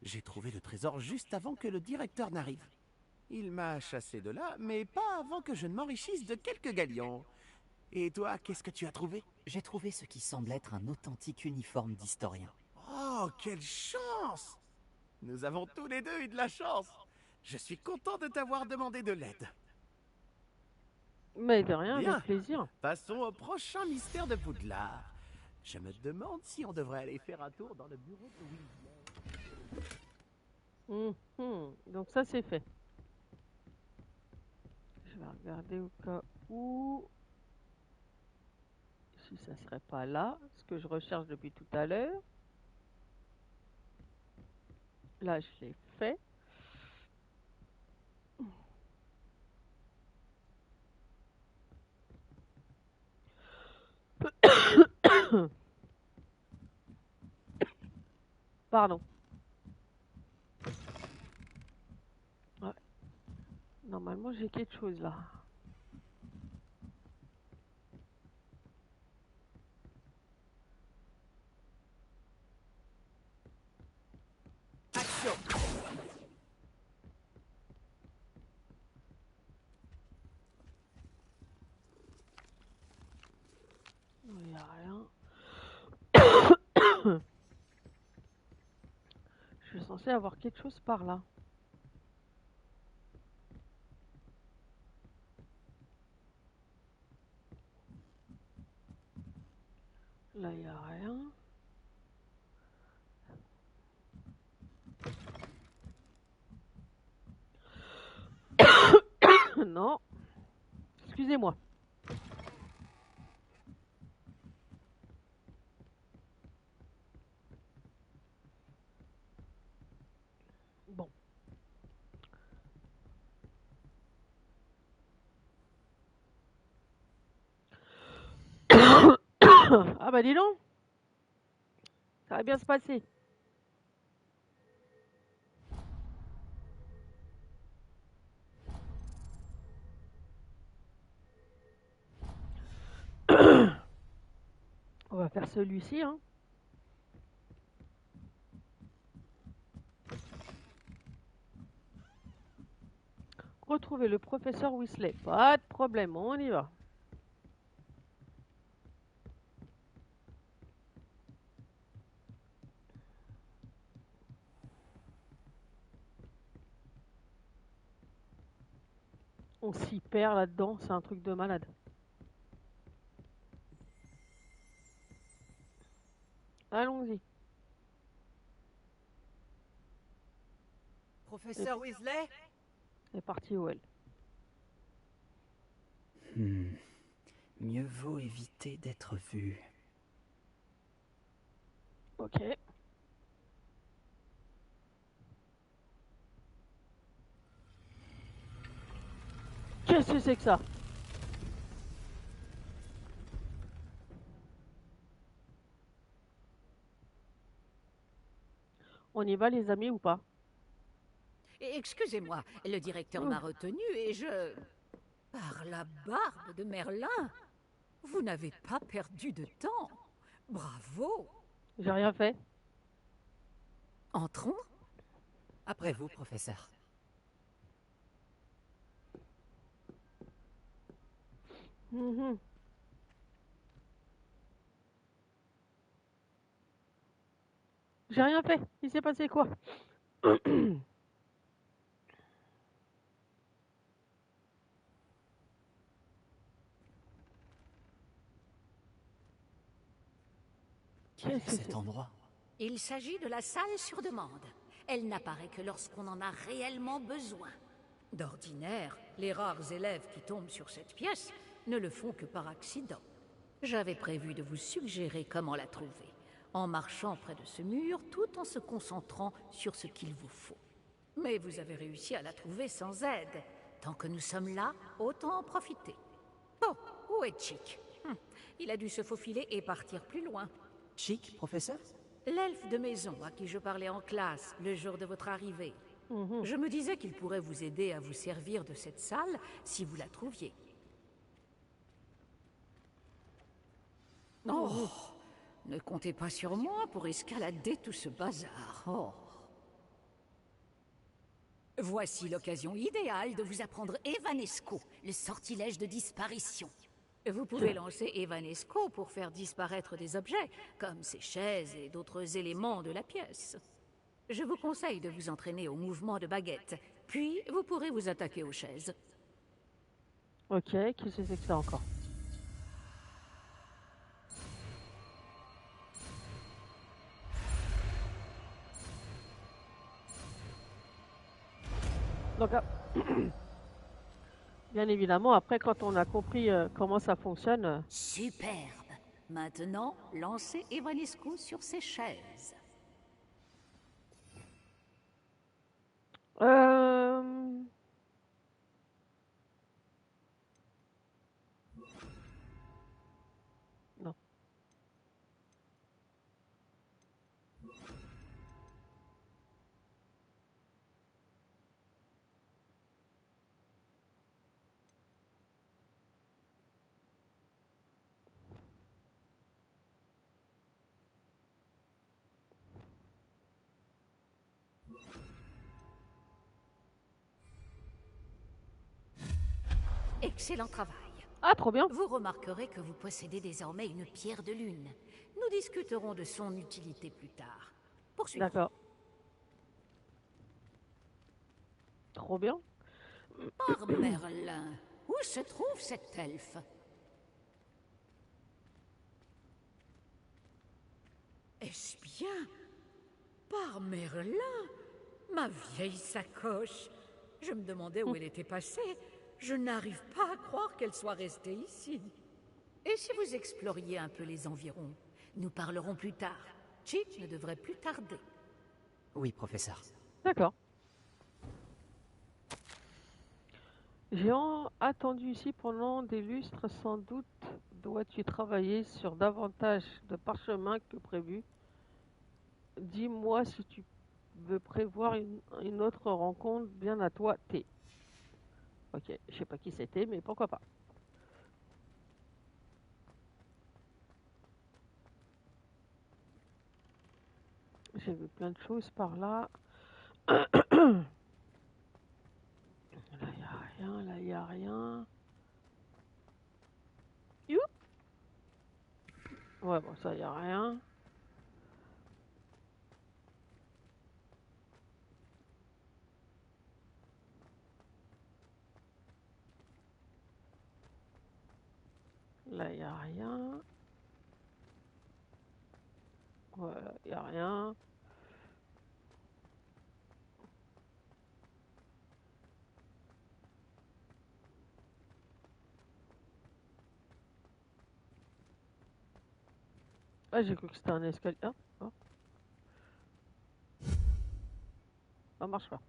J'ai trouvé le trésor juste avant que le directeur n'arrive. Il m'a chassé de là, mais pas avant que je ne m'enrichisse de quelques galions. Et toi, qu'est-ce que tu as trouvé? J'ai trouvé ce qui semble être un authentique uniforme d'historien. Oh, quelle chance! Nous avons tous les deux eu de la chance. Je suis content de t'avoir demandé de l'aide. Mais de rien, Bien. avec plaisir. Passons au prochain mystère de Poudlard. Je me demande si on devrait aller faire un tour dans le bureau de Weasley. Donc ça c'est fait. Je vais regarder au cas où si ça serait pas là, ce que je recherche depuis tout à l'heure. Là je l'ai fait. Pardon. Ouais. Normalement j'ai quelque chose là. Action! Il n'y a rien. Je suis censé avoir quelque chose par là. Là, il n'y a rien. Non. Excusez-moi. Bon. Ah bah dis donc. Ça va bien se passer. On va faire celui-ci, hein. Retrouver le professeur Weasley. Pas de problème, on y va. On s'y perd là-dedans, c'est un truc de malade. Allons-y. Professeur Weasley? C'est parti, Well. Mieux vaut éviter d'être vu. Ok. Qu'est-ce que c'est que ça? On y va les amis ou pas? Excusez-moi, le directeur m'a retenu et je... Par la barbe de Merlin, vous n'avez pas perdu de temps. Bravo. J'ai rien fait. Entrons. Après vous, professeur. J'ai rien fait. Il s'est passé quoi? Quel est cet endroit? Il s'agit de la salle sur demande. Elle n'apparaît que lorsqu'on en a réellement besoin. D'ordinaire, les rares élèves qui tombent sur cette pièce ne le font que par accident. J'avais prévu de vous suggérer comment la trouver, en marchant près de ce mur tout en se concentrant sur ce qu'il vous faut. Mais vous avez réussi à la trouver sans aide. Tant que nous sommes là, autant en profiter. Bon, où est Chick? Il a dû se faufiler et partir plus loin. Chick, professeur? L'elfe de maison à qui je parlais en classe le jour de votre arrivée. Je me disais qu'il pourrait vous aider à vous servir de cette salle si vous la trouviez. Oh, ne comptez pas sur moi pour escalader tout ce bazar. Oh. Voici l'occasion idéale de vous apprendre Evanesco, le sortilège de disparition. Vous pouvez lancer Evanesco pour faire disparaître des objets, comme ces chaises et d'autres éléments de la pièce. Je vous conseille de vous entraîner au mouvement de baguette, puis vous pourrez vous attaquer aux chaises. Ok, qu'est-ce que c'est que ça encore? Donc, bien évidemment, après, quand on a compris comment ça fonctionne... Superbe. Maintenant, lancez Evanesco sur ces chaises. Non. Excellent travail. Ah, trop bien. Vous remarquerez que vous possédez désormais une pierre de lune. Nous discuterons de son utilité plus tard. Poursuivons. D'accord. Trop bien. Par Merlin, où se trouve cet elfe? Est-ce bien? Par Merlin? Ma vieille sacoche. Je me demandais où elle était passée. Je n'arrive pas à croire qu'elle soit restée ici. Et si vous exploriez un peu les environs? Nous parlerons plus tard. Chip ne devrait plus tarder. Oui, professeur. D'accord. J'ai attendu ici pendant des lustres, sans doute dois-tu travailler sur davantage de parchemin que prévu. Dis-moi si tu veux prévoir une autre rencontre bien à toi, T. Ok, je sais pas qui c'était, mais pourquoi pas. J'ai vu plein de choses par là. Là, il n'y a rien, là, il n'y a rien. Youp. Ouais, bon, ça, il n'y a rien. Là, il n'y a rien. Voilà, il n'y a rien. Ah, j'ai cru que c'était un escalier. Ah, oh. Ça marche pas.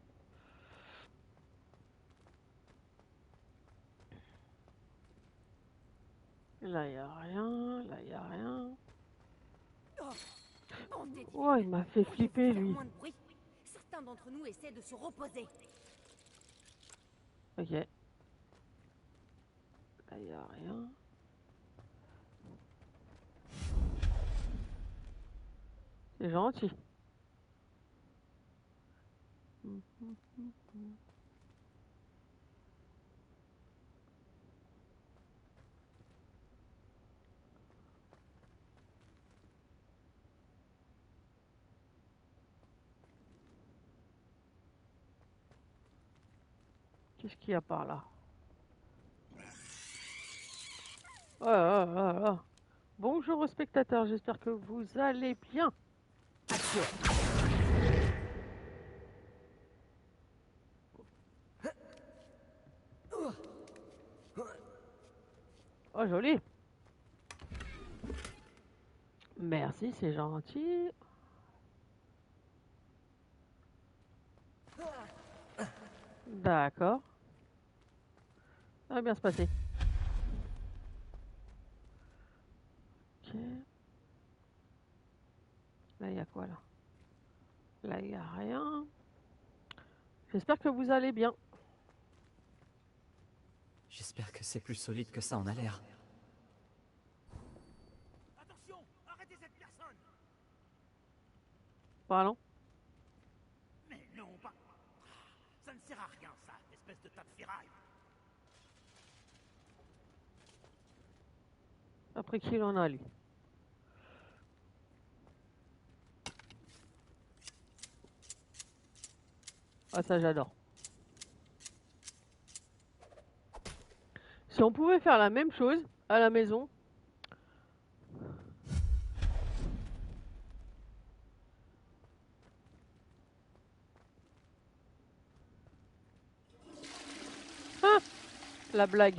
Là, il n'y a rien. Là, il n'y a rien. Oh, il m'a fait flipper, lui. Certains d'entre nous essaient de se reposer. Ok. Là, il n'y a rien. C'est gentil. Qu'est-ce qu'il y a par là? Oh là là là. Bonjour aux spectateurs, j'espère que vous allez bien. Action. Oh, joli. Merci, c'est gentil. D'accord. Ça va bien se passer. Ok. Là, il y a quoi, là? Là, il n'y a rien. J'espère que vous allez bien. J'espère que c'est plus solide que ça en a l'air. Attention, arrêtez cette personne. Pardon. Mais non, pas. Ça ne sert à rien, ça, espèce de tas de ferraille. Après qui il en a, lui? Ah, ça j'adore. Si on pouvait faire la même chose à la maison. Ah, la blague.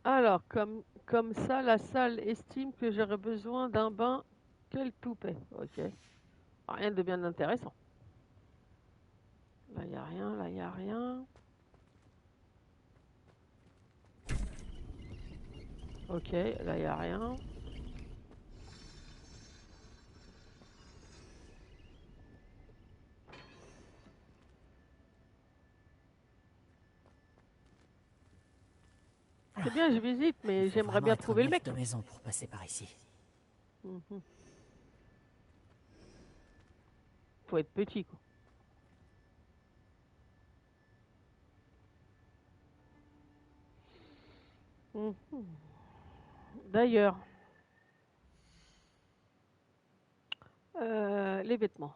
Alors, comme ça, la salle estime que j'aurais besoin d'un bain. Quel toupet. Ok. Rien de bien intéressant. Là, il n'y a rien, là, il n'y a rien. Ok, là, il n'y a rien. C'est bien, je visite, mais j'aimerais bien trouver le mec. de maison pour passer par ici. Faut être petit, quoi. D'ailleurs, les vêtements.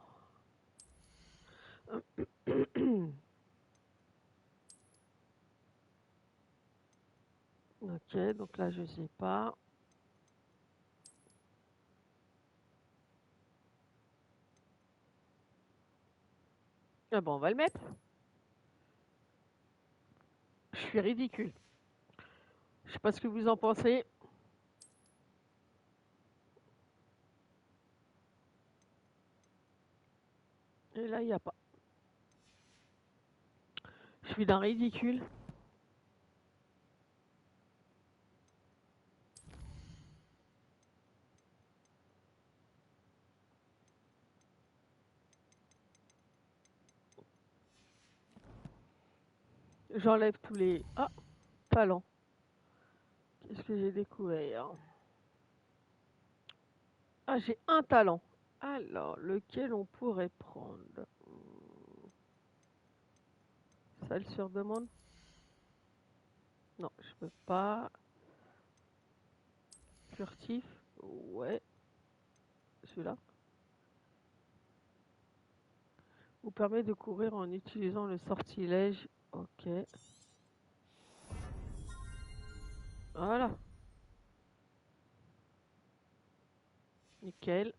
Ok, donc là je sais pas. Ah bon, on va le mettre. Je suis ridicule. Je sais pas ce que vous en pensez. Et là, il n'y a pas. Je suis d'un ridicule. J'enlève tous les... Ah, talents. Qu'est-ce que j'ai découvert? Ah, j'ai un talent. Alors, lequel on pourrait prendre? Ça le surdemande? Non, je peux pas. Furtif? Ouais. Celui-là. Vous permet de courir en utilisant le sortilège. Ok. Voilà. Nickel.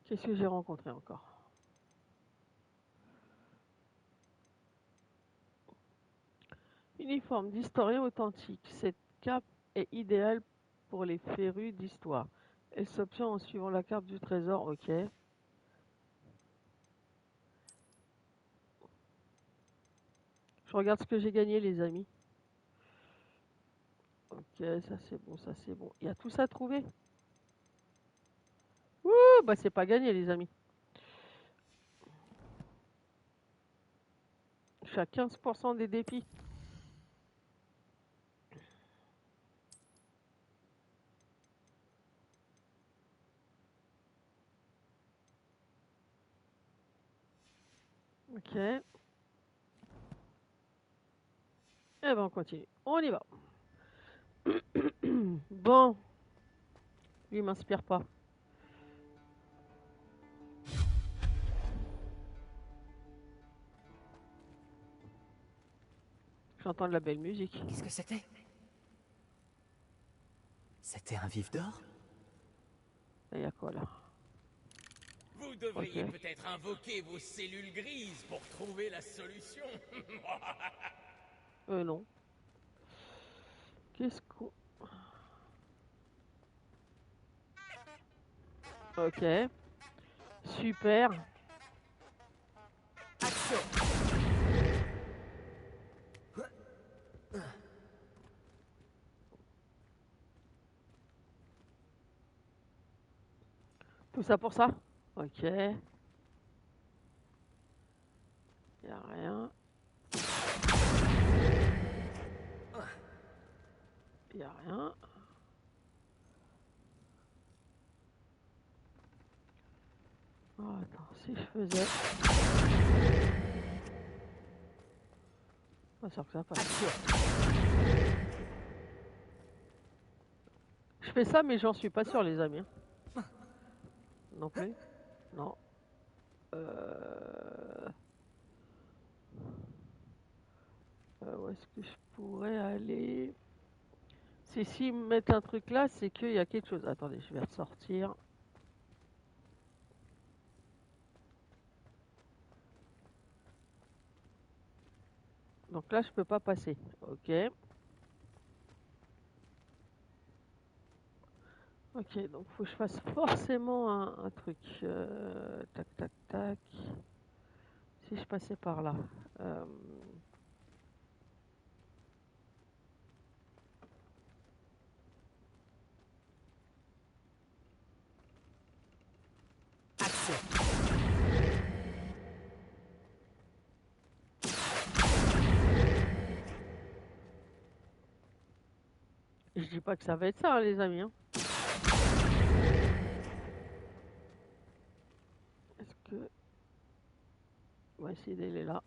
Qu'est-ce que j'ai rencontré encore? Uniforme d'historien authentique. Cette cape est idéale pour les férus d'histoire. Elle s'obtient en suivant la carte du trésor. Ok. Je regarde ce que j'ai gagné, les amis. Ok, ça c'est bon, ça c'est bon. Il y a tout ça à trouver. Ouh, bah c'est pas gagné, les amis. Je suis à 15% des défis. Ok. Eh ben on continue. On y va. Bon. Lui il m'inspire pas. J'entends de la belle musique. Qu'est-ce que c'était? C'était un vif d'or? Il y a quoi là? Vous devriez peut-être invoquer vos cellules grises pour trouver la solution. Non. Qu'est-ce qu'on... Ok. Super. Action. Tout ça pour ça? Ok. Y a rien. Y a rien. Oh, attends, si je faisais... Pas sûr que ça passe. Je fais ça, mais j'en suis pas sûr, les amis. Non plus? Non. Où est-ce que je pourrais aller? Si s'ils me mettent un truc là, c'est qu'il y a quelque chose. Attendez, je vais ressortir. Donc là, je peux pas passer. Ok. Ok, donc faut que je fasse forcément un truc. Tac, tac, tac. Si je passais par là. Euh, Je dis pas que ça va être ça, hein, les amis. Hein. Est-ce que... On va essayer d'aller là.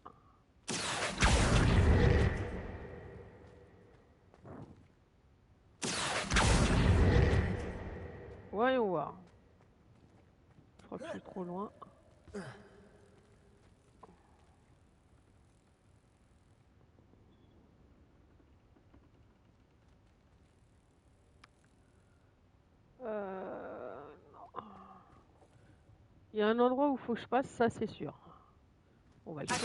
Voyons voir. Je crois que je suis trop loin. Non. Il y a un endroit où il faut que je passe, ça c'est sûr. On va le trouver.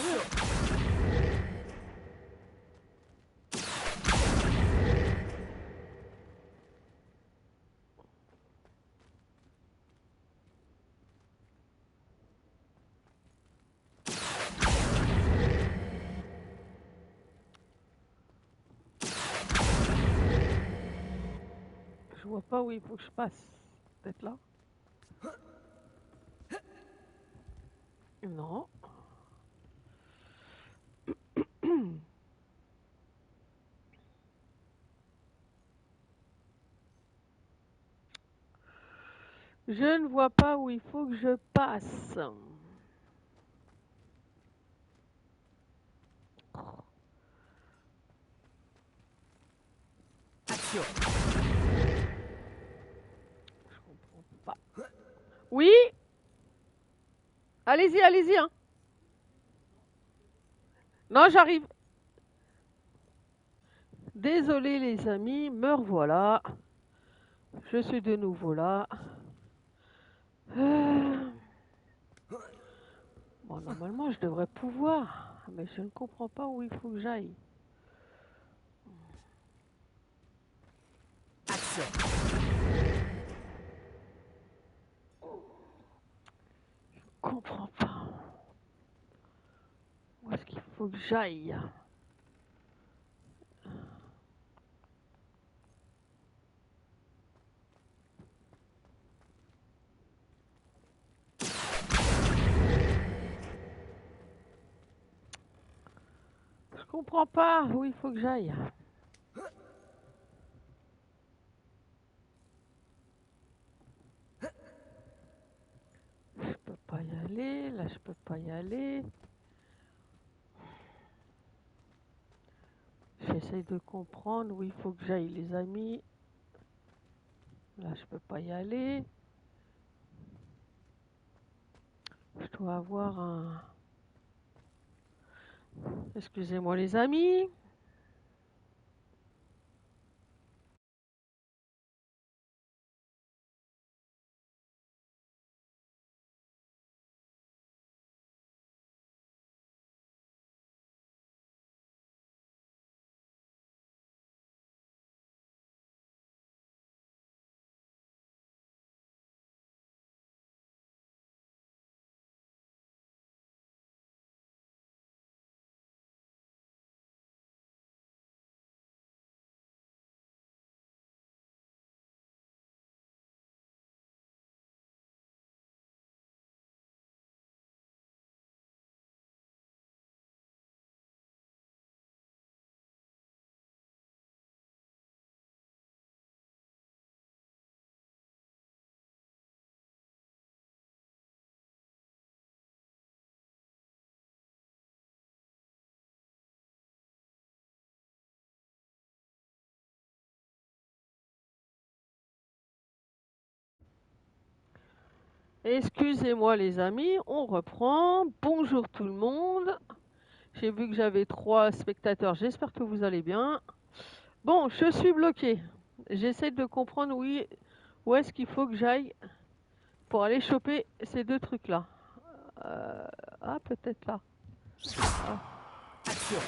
Je vois pas où il faut que je passe. Peut-être là? Non. Je ne vois pas où il faut que je passe. Action. Je comprends pas. Oui? Allez-y, allez-y. Hein. Non, j'arrive. Désolé les amis, me revoilà. Je suis de nouveau là. Bon, normalement, je devrais pouvoir, mais je ne comprends pas où il faut que j'aille. Action. Je comprends pas. Où est-ce qu'il faut que j'aille? Je comprends pas où il faut que j'aille. Je peux pas y aller, là je peux pas y aller. J'essaye de comprendre où il faut que j'aille les amis. Là je peux pas y aller. Je dois avoir un... Excusez-moi les amis. Excusez-moi les amis, on reprend. Bonjour tout le monde. J'ai vu que j'avais 3 spectateurs, j'espère que vous allez bien. Bon, je suis bloqué. J'essaie de comprendre où est-ce qu'il faut que j'aille pour aller choper ces 2 trucs-là. Ah, peut-être là. Ah. Action.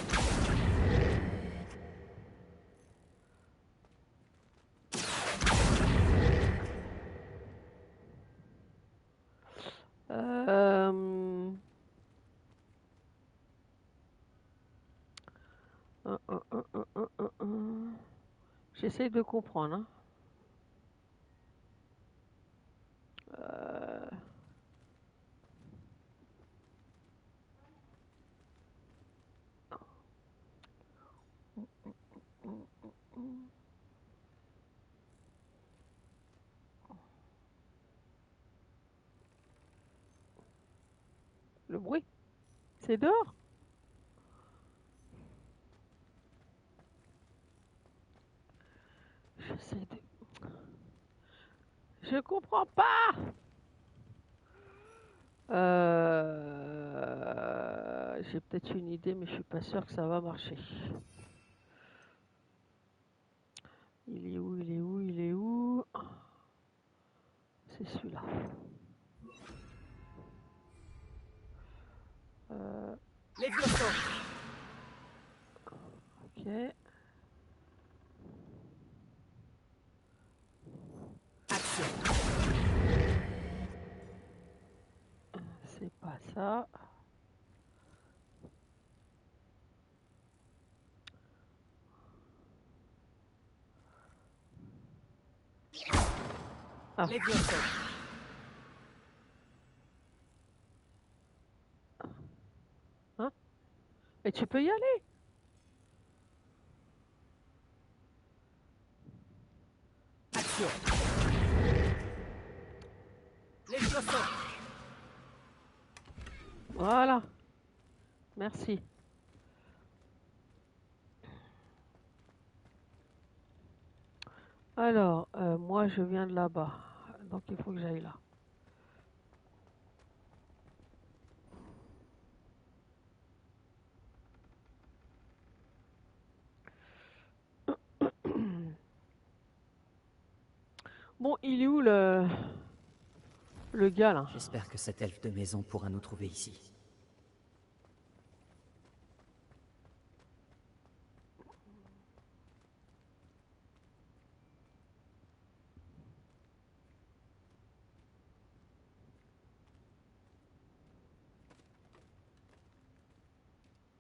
J'essaie de comprendre. Hein. Le bruit, c'est dehors. Je comprends pas. J'ai peut-être une idée, mais je suis pas sûr que ça va marcher. Il est où? Il est où? Il est où? C'est celui-là. Les vieux. Ok. Action. C'est pas ça. Ah. Les vieux. Hein? Mais tu peux y aller. Action. Les vieux. Voilà. Merci. Alors, moi je viens de là-bas. Donc il faut que j'aille là. Bon, il est où le gars là? J'espère que cet elfe de maison pourra nous trouver ici.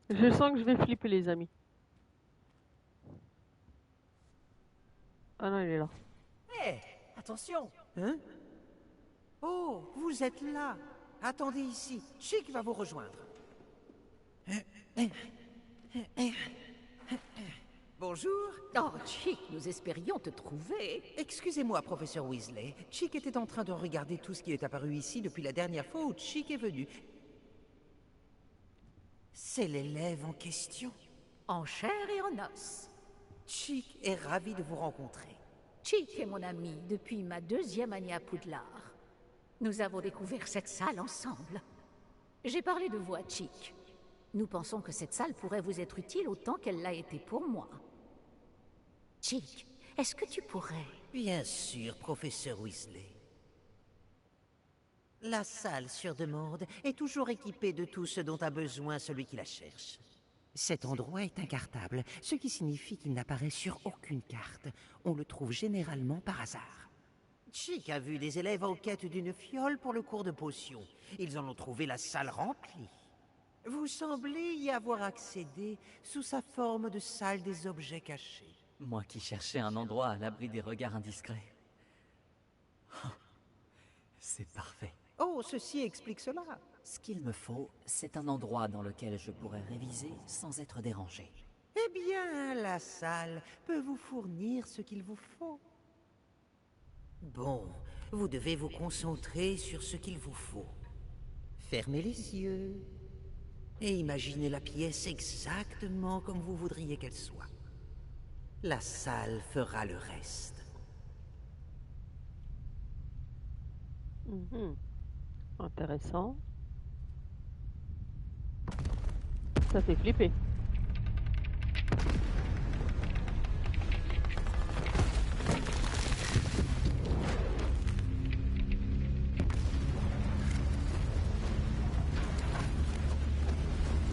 Je sens que je vais flipper les amis. Ah non, il est là. Hé, attention. Hein? Oh, vous êtes là. Attendez ici. Chic va vous rejoindre. Bonjour. Oh, Chic, nous espérions te trouver. Excusez-moi, professeur Weasley. Chic était en train de regarder tout ce qui est apparu ici depuis la dernière fois où Chic est venu. C'est l'élève en question. En chair et en os. Chic est ravi de vous rencontrer. Chic est mon ami depuis ma 2e année à Poudlard. Nous avons découvert cette salle ensemble. J'ai parlé de vous à Chic. Nous pensons que cette salle pourrait vous être utile autant qu'elle l'a été pour moi. Chic, est-ce que tu pourrais... Bien sûr, professeur Weasley. La salle sur demande est toujours équipée de tout ce dont a besoin celui qui la cherche. Cet endroit est incartable, ce qui signifie qu'il n'apparaît sur aucune carte. On le trouve généralement par hasard. Chic a vu des élèves en quête d'une fiole pour le cours de potions. Ils en ont trouvé la salle remplie. Vous semblez y avoir accédé sous sa forme de salle des objets cachés. Moi qui cherchais un endroit à l'abri des regards indiscrets. Oh, c'est parfait. Oh, ceci explique cela. Ce qu'il me faut, c'est un endroit dans lequel je pourrais réviser sans être dérangé. Eh bien, la salle peut vous fournir ce qu'il vous faut. Bon, vous devez vous concentrer sur ce qu'il vous faut. Fermez les yeux et imaginez la pièce exactement comme vous voudriez qu'elle soit. La salle fera le reste. Intéressant. Ça fait flipper.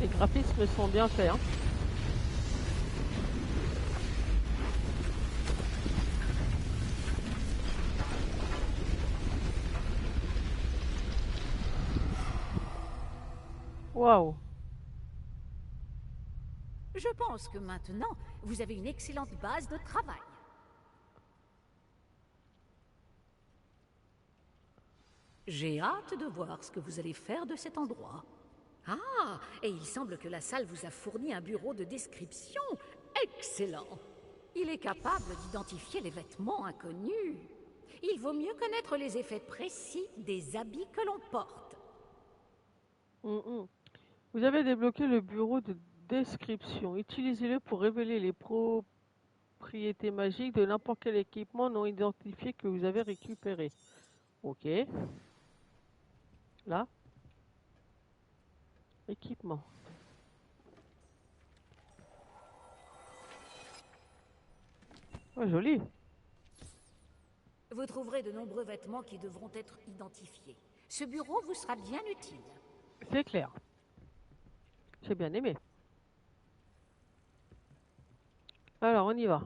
Les graphismes sont bien faits, hein. Waouh. Je pense que maintenant, vous avez une excellente base de travail. J'ai hâte de voir ce que vous allez faire de cet endroit. Ah, et il semble que la salle vous a fourni un bureau de description. Excellent. Il est capable d'identifier les vêtements inconnus. Il vaut mieux connaître les effets précis des habits que l'on porte. Vous avez débloqué le bureau de description. Utilisez-le pour révéler les propriétés magiques de n'importe quel équipement non identifié que vous avez récupéré. Ok. Là. Équipement. Oh, joli. Vous trouverez de nombreux vêtements qui devront être identifiés. Ce bureau vous sera bien utile. C'est clair. J'ai bien aimé. Alors, on y va.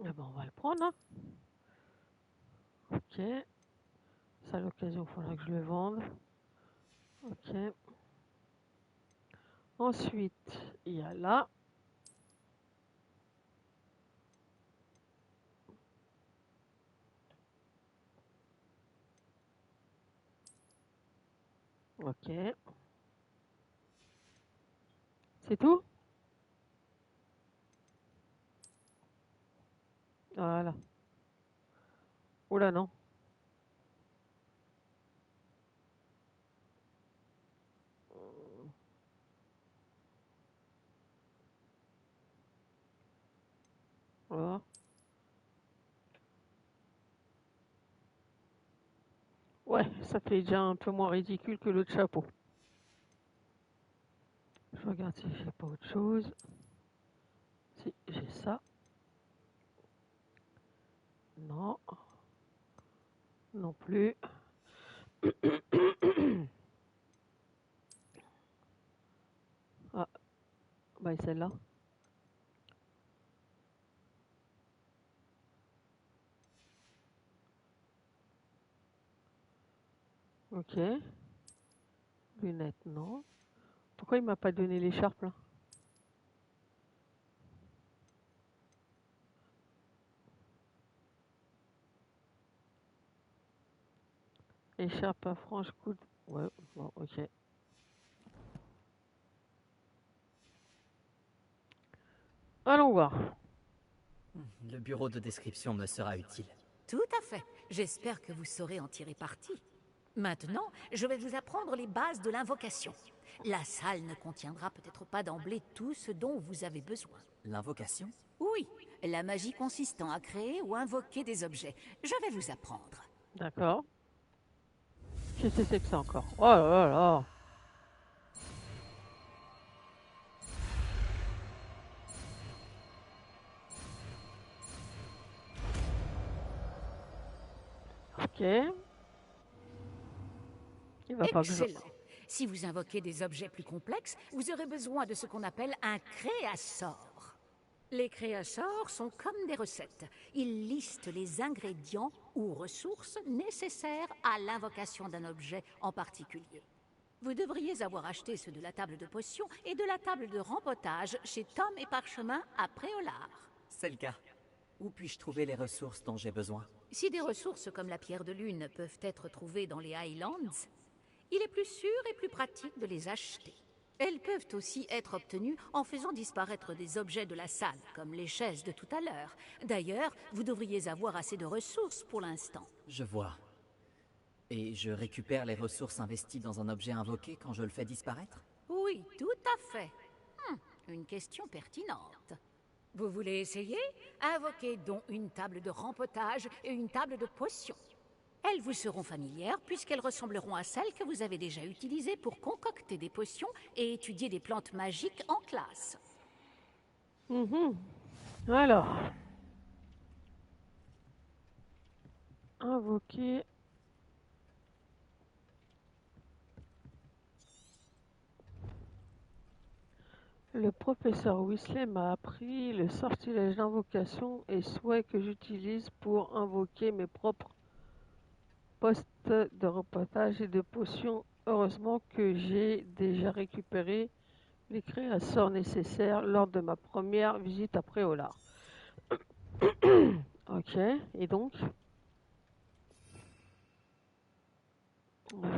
Eh ben, on va le prendre, hein. Ok. Ça, à l'occasion, il faudra que je le vende. Ok. Ensuite, il y a là. Ok. C'est tout? Voilà. Oula, non. Voilà. Ouais, ça fait déjà un peu moins ridicule que l'autre chapeau. Je regarde si j'ai pas autre chose. Si, j'ai ça. Non. Non plus. Ah, bah et celle-là. Ok. Lunettes, non. Pourquoi il m'a pas donné l'écharpe là? Écharpe à frange coude. Ouais, bon, ok. Allons voir. Le bureau de description me sera utile. Tout à fait. J'espère que vous saurez en tirer parti. Maintenant, je vais vous apprendre les bases de l'invocation. La salle ne contiendra peut-être pas d'emblée tout ce dont vous avez besoin. L'invocation? Oui, la magie consistant à créer ou invoquer des objets. Je vais vous apprendre. D'accord. Qu'est-ce que c'est que ça encore? Oh là là. Ok. Il va pas que je... Excellent. Si vous invoquez des objets plus complexes, vous aurez besoin de ce qu'on appelle un créasort. Les créasors sont comme des recettes. Ils listent les ingrédients ou ressources nécessaires à l'invocation d'un objet en particulier. Vous devriez avoir acheté ceux de la table de potions et de la table de rempotage chez Tom et Parchemin à Préolard. C'est le cas. Où puis-je trouver les ressources dont j'ai besoin? Si des ressources comme la pierre de lune peuvent être trouvées dans les Highlands, il est plus sûr et plus pratique de les acheter. Elles peuvent aussi être obtenues en faisant disparaître des objets de la salle, comme les chaises de tout à l'heure. D'ailleurs, vous devriez avoir assez de ressources pour l'instant. Je vois. Et je récupère les ressources investies dans un objet invoqué quand je le fais disparaître? Oui, tout à fait. Une question pertinente. Vous voulez essayer? Invoquez donc une table de rempotage et une table de potions. Elles vous seront familières puisqu'elles ressembleront à celles que vous avez déjà utilisées pour concocter des potions et étudier des plantes magiques en classe. Alors. Invoquer. Le professeur Weasley m'a appris le sortilège d'invocation et souhait que j'utilise pour invoquer mes propres postes de repotage et de potions. Heureusement que j'ai déjà récupéré les créations nécessaires lors de ma première visite à Préolard. Ok, et donc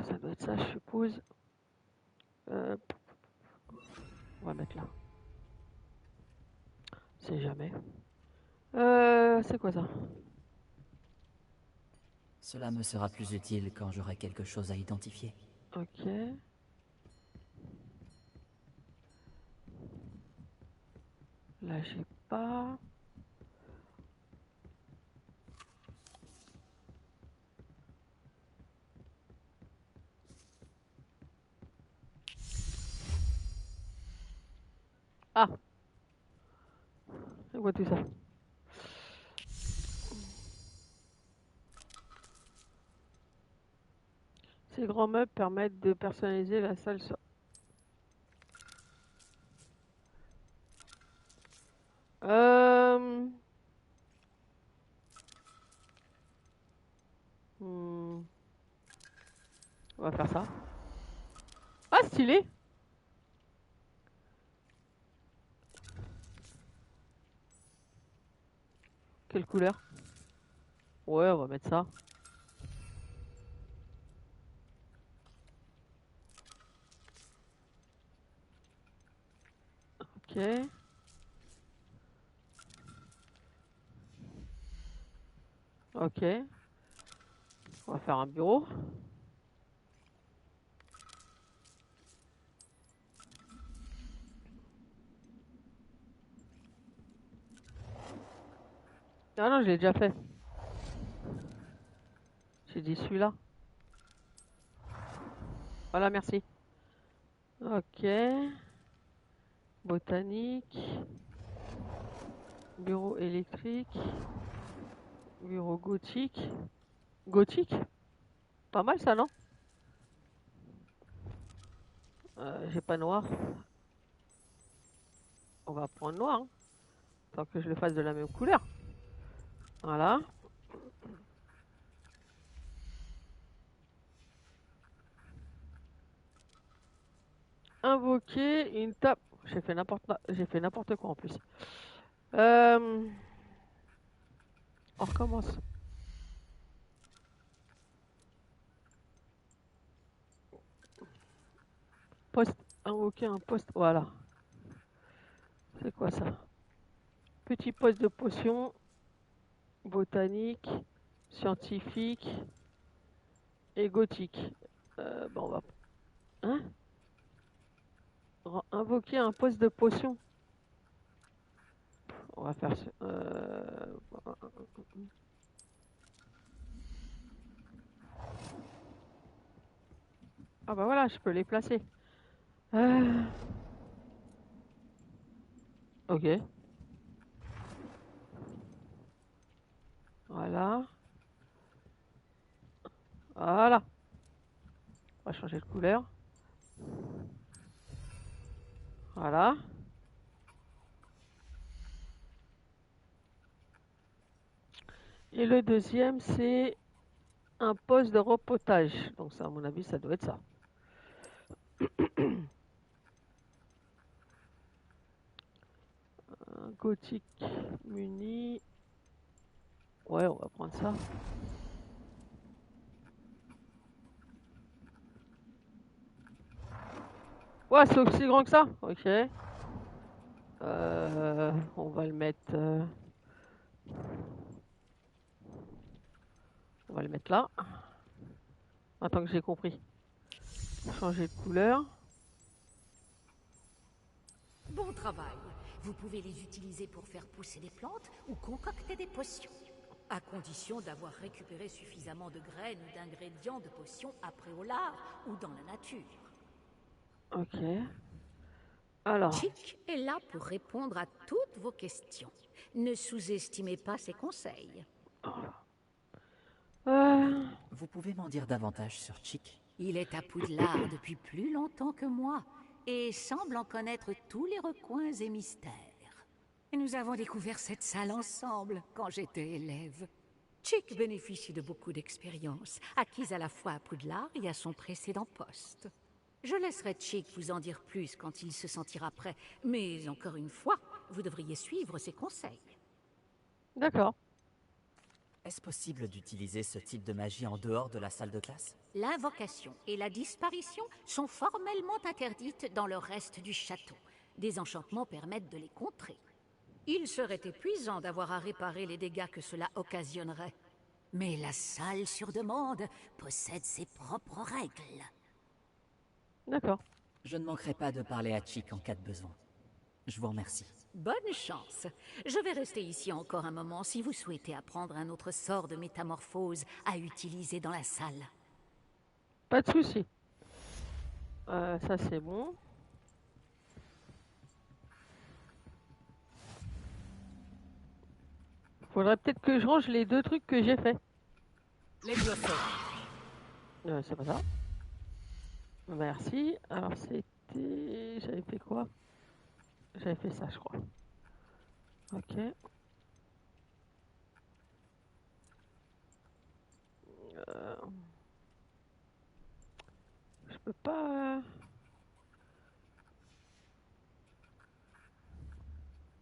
ça doit être ça, je suppose. On va mettre là. C'est jamais. C'est quoi ça? Cela me sera plus utile quand j'aurai quelque chose à identifier. Ok. Là, j'ai pas. Ah! C'est quoi tout ça? Ces grands meubles permettent de personnaliser la salle. On va faire ça. Ah, stylé! Quelle couleur? Ouais, on va mettre ça. Ok. Ok. On va faire un bureau. Ah non, je l'ai déjà fait. J'ai dit celui-là. Voilà, merci. Ok. Botanique. Bureau électrique. Bureau gothique. Gothique? Pas mal ça, non? J'ai pas noir. On va prendre noir. Hein. Tant que je le fasse de la même couleur. Voilà. Invoquer une table. J'ai fait n'importe quoi en plus. On recommence. Invoquer un poste. Voilà. C'est quoi ça? Petit poste de potion. Botanique. Scientifique. Et gothique. Bon, on va. Hein? Invoquer un poste de potion. On va faire. Ah bah voilà, je peux les placer. Ok. Voilà. Voilà. On va changer de couleur. Voilà. Et le deuxième, c'est un poste de repotage. Donc ça, à mon avis, ça doit être ça. Un gothique muni. Ouais, on va prendre ça. Ouais, c'est aussi grand que ça. Ok. On va le mettre. On va le mettre là. Attends que j'ai compris. Changer de couleur. Bon travail. Vous pouvez les utiliser pour faire pousser des plantes ou concocter des potions. À condition d'avoir récupéré suffisamment de graines ou d'ingrédients de potions après au lard ou dans la nature. Ok. Alors. Chick est là pour répondre à toutes vos questions. Ne sous-estimez pas ses conseils. Vous pouvez m'en dire davantage sur Chick? Il est à Poudlard depuis plus longtemps que moi et semble en connaître tous les recoins et mystères. Nous avons découvert cette salle ensemble quand j'étais élève. Chick bénéficie de beaucoup d'expérience, acquise à la fois à Poudlard et à son précédent poste. Je laisserai Chick vous en dire plus quand il se sentira prêt, mais encore une fois, vous devriez suivre ses conseils. D'accord. Est-ce possible d'utiliser ce type de magie en dehors de la salle de classe? L'invocation et la disparition sont formellement interdites dans le reste du château. Des enchantements permettent de les contrer. Il serait épuisant d'avoir à réparer les dégâts que cela occasionnerait. Mais la salle sur demande possède ses propres règles. D'accord. Je ne manquerai pas de parler à Chick en cas de besoin. Je vous remercie. Bonne chance. Je vais rester ici encore un moment si vous souhaitez apprendre un autre sort de métamorphose à utiliser dans la salle. Pas de souci. Ça c'est bon. Faudrait peut-être que je range les deux trucs que j'ai fait. Les biophores. C'est pas ça. Merci. Alors c'était... J'avais fait quoi? J'avais fait ça, je crois. Ok. Je peux pas...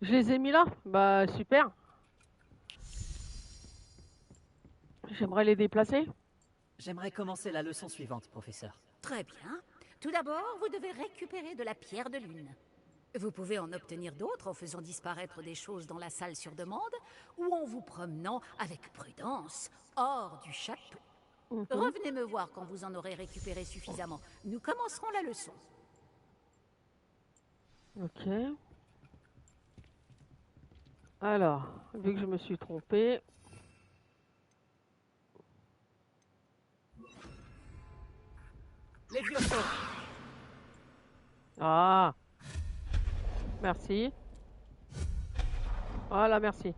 Je les ai mis là? Bah super. J'aimerais les déplacer. J'aimerais commencer la leçon suivante, professeur. Très bien. Tout d'abord, vous devez récupérer de la pierre de lune. Vous pouvez en obtenir d'autres en faisant disparaître des choses dans la salle sur demande ou en vous promenant avec prudence hors du château. Revenez me voir quand vous en aurez récupéré suffisamment. Nous commencerons la leçon. Ok. Alors, vu que je me suis trompée... Les biophores. Ah. Merci. Voilà, merci.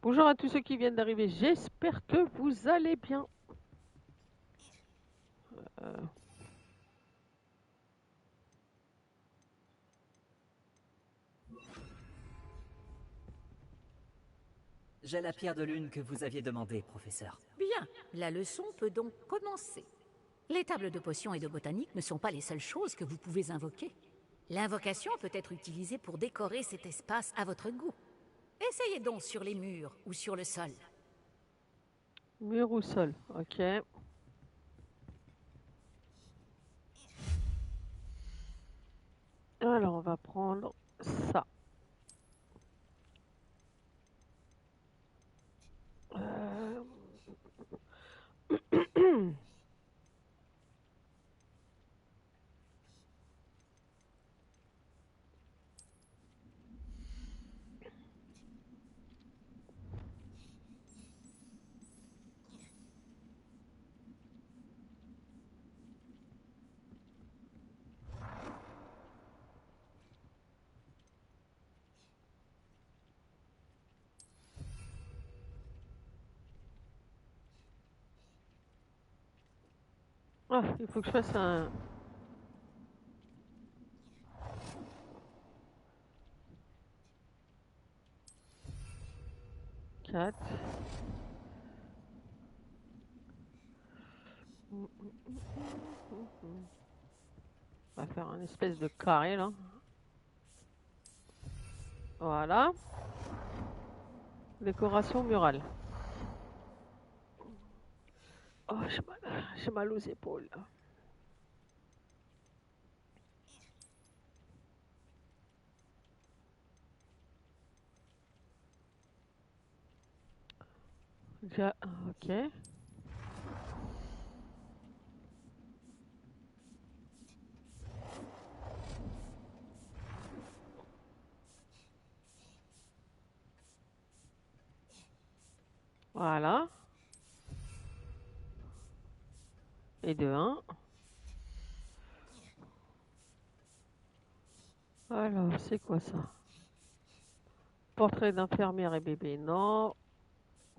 Bonjour à tous ceux qui viennent d'arriver. J'espère que vous allez bien. J'ai la pierre de lune que vous aviez demandée, professeur. Bien, la leçon peut donc commencer. Les tables de potions et de botanique ne sont pas les seules choses que vous pouvez invoquer. L'invocation peut être utilisée pour décorer cet espace à votre goût. Essayez donc sur les murs ou sur le sol. Mur ou sol, ok. Alors on va prendre ça. Ah, il faut que je fasse un... Quatre. On va faire un espèce de carré là. Voilà. Décoration murale. Oh, j'ai mal aux épaules. Déjà, ok. Voilà. Et de 1. Alors, c'est quoi ça? Portrait d'infirmière et bébé, non.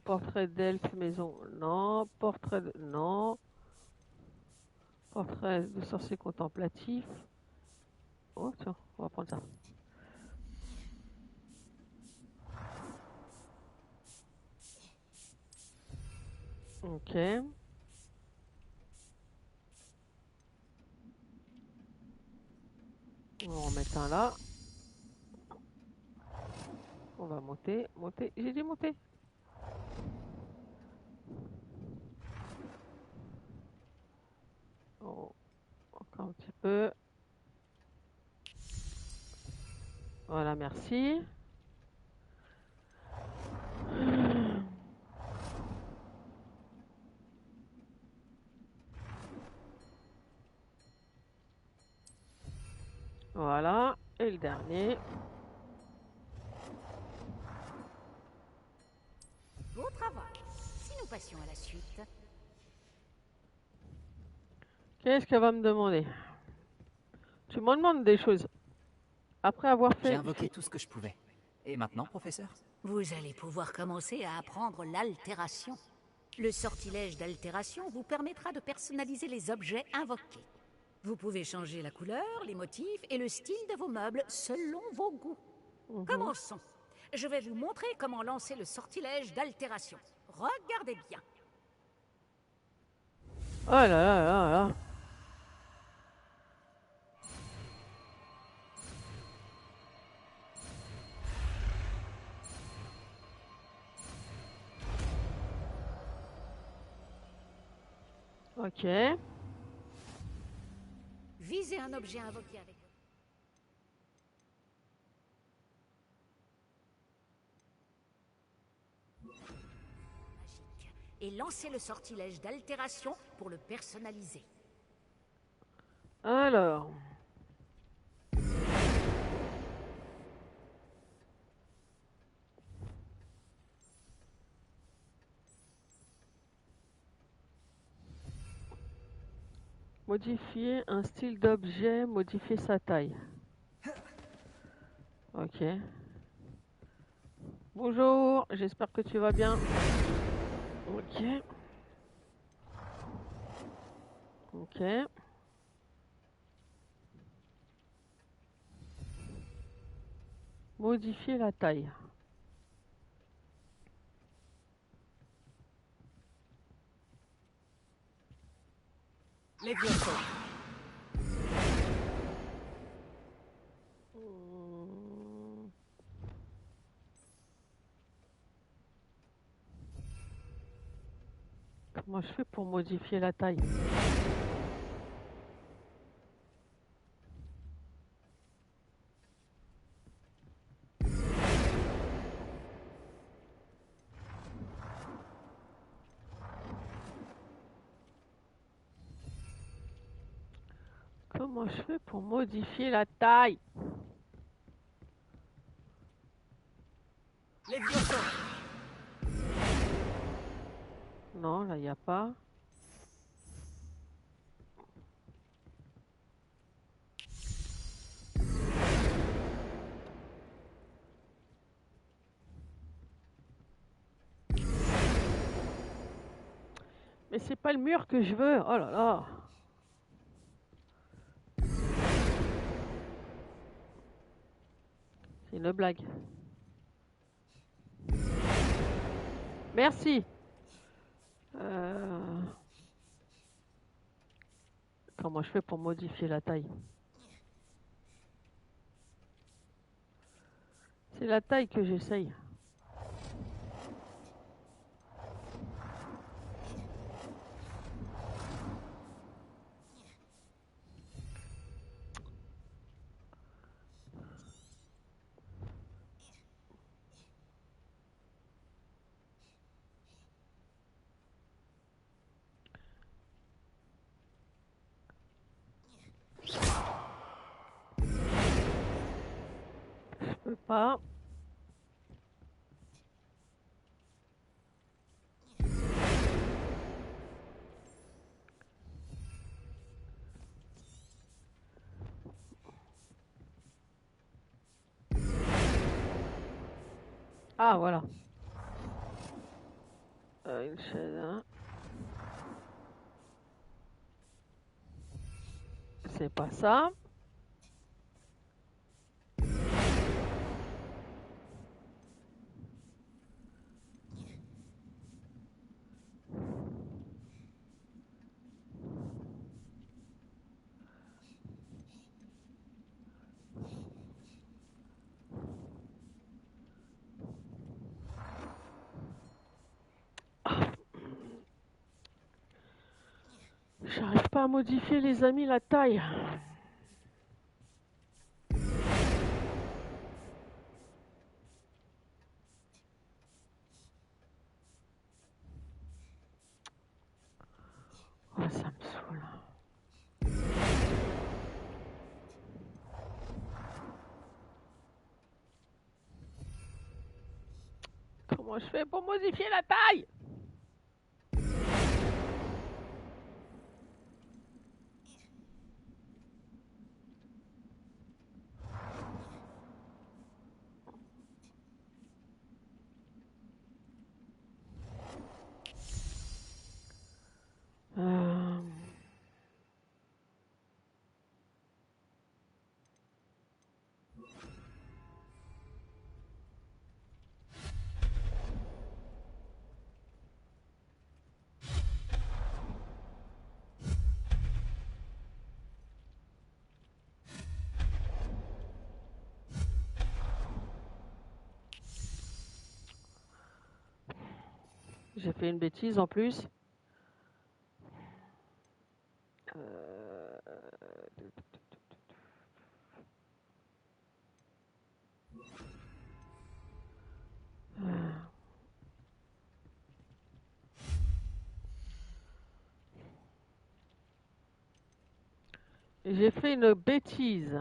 Portrait d'elfe maison, non. Portrait de... non. Portrait de sorcier contemplatif. Oh, tiens, on va prendre ça. Ok. On va en mettre un là. On va monter, monter. J'ai dit monter. Oh, encore un petit peu. Voilà, merci. Voilà. Et le dernier. Beau travail. Si nous passions à la suite. Qu'est-ce qu'elle va me demander? Tu m'en demandes des choses. Après avoir fait... J'ai invoqué tout ce que je pouvais. Et maintenant, professeur? Vous allez pouvoir commencer à apprendre l'altération. Le sortilège d'altération vous permettra de personnaliser les objets invoqués. Vous pouvez changer la couleur, les motifs et le style de vos meubles selon vos goûts. Commençons. Je vais vous montrer comment lancer le sortilège d'altération. Regardez bien. Oh là là là là. Ok. Visez un objet invoqué avec magique et lancez le sortilège d'altération pour le personnaliser. Alors. Modifier un style d'objet, modifier sa taille. Ok. Bonjour, j'espère que tu vas bien. Ok. Ok. Modifier la taille. Les vieux. Comment je fais pour modifier la taille? Comment je fais pour modifier la taille? Les vieux. Non, là, il n'y a pas. Mais c'est pas le mur que je veux. Oh là là. C'est une blague. Merci. Comment je fais pour modifier la taille? C'est la taille que j'essaye. pas. Ah, voilà. Une chaise, hein. C'est pas ça. J'arrive pas à modifier, les amis, la taille. Oh, ça me saoule. Comment je fais pour modifier la taille? J'ai fait une bêtise en plus. J'ai fait une bêtise.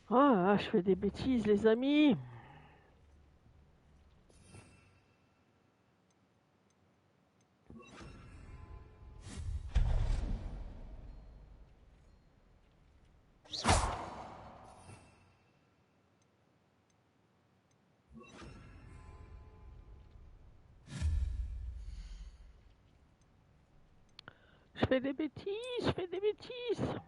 Ah, je fais des bêtises, les amis. Je fais des bêtises, je fais des bêtises.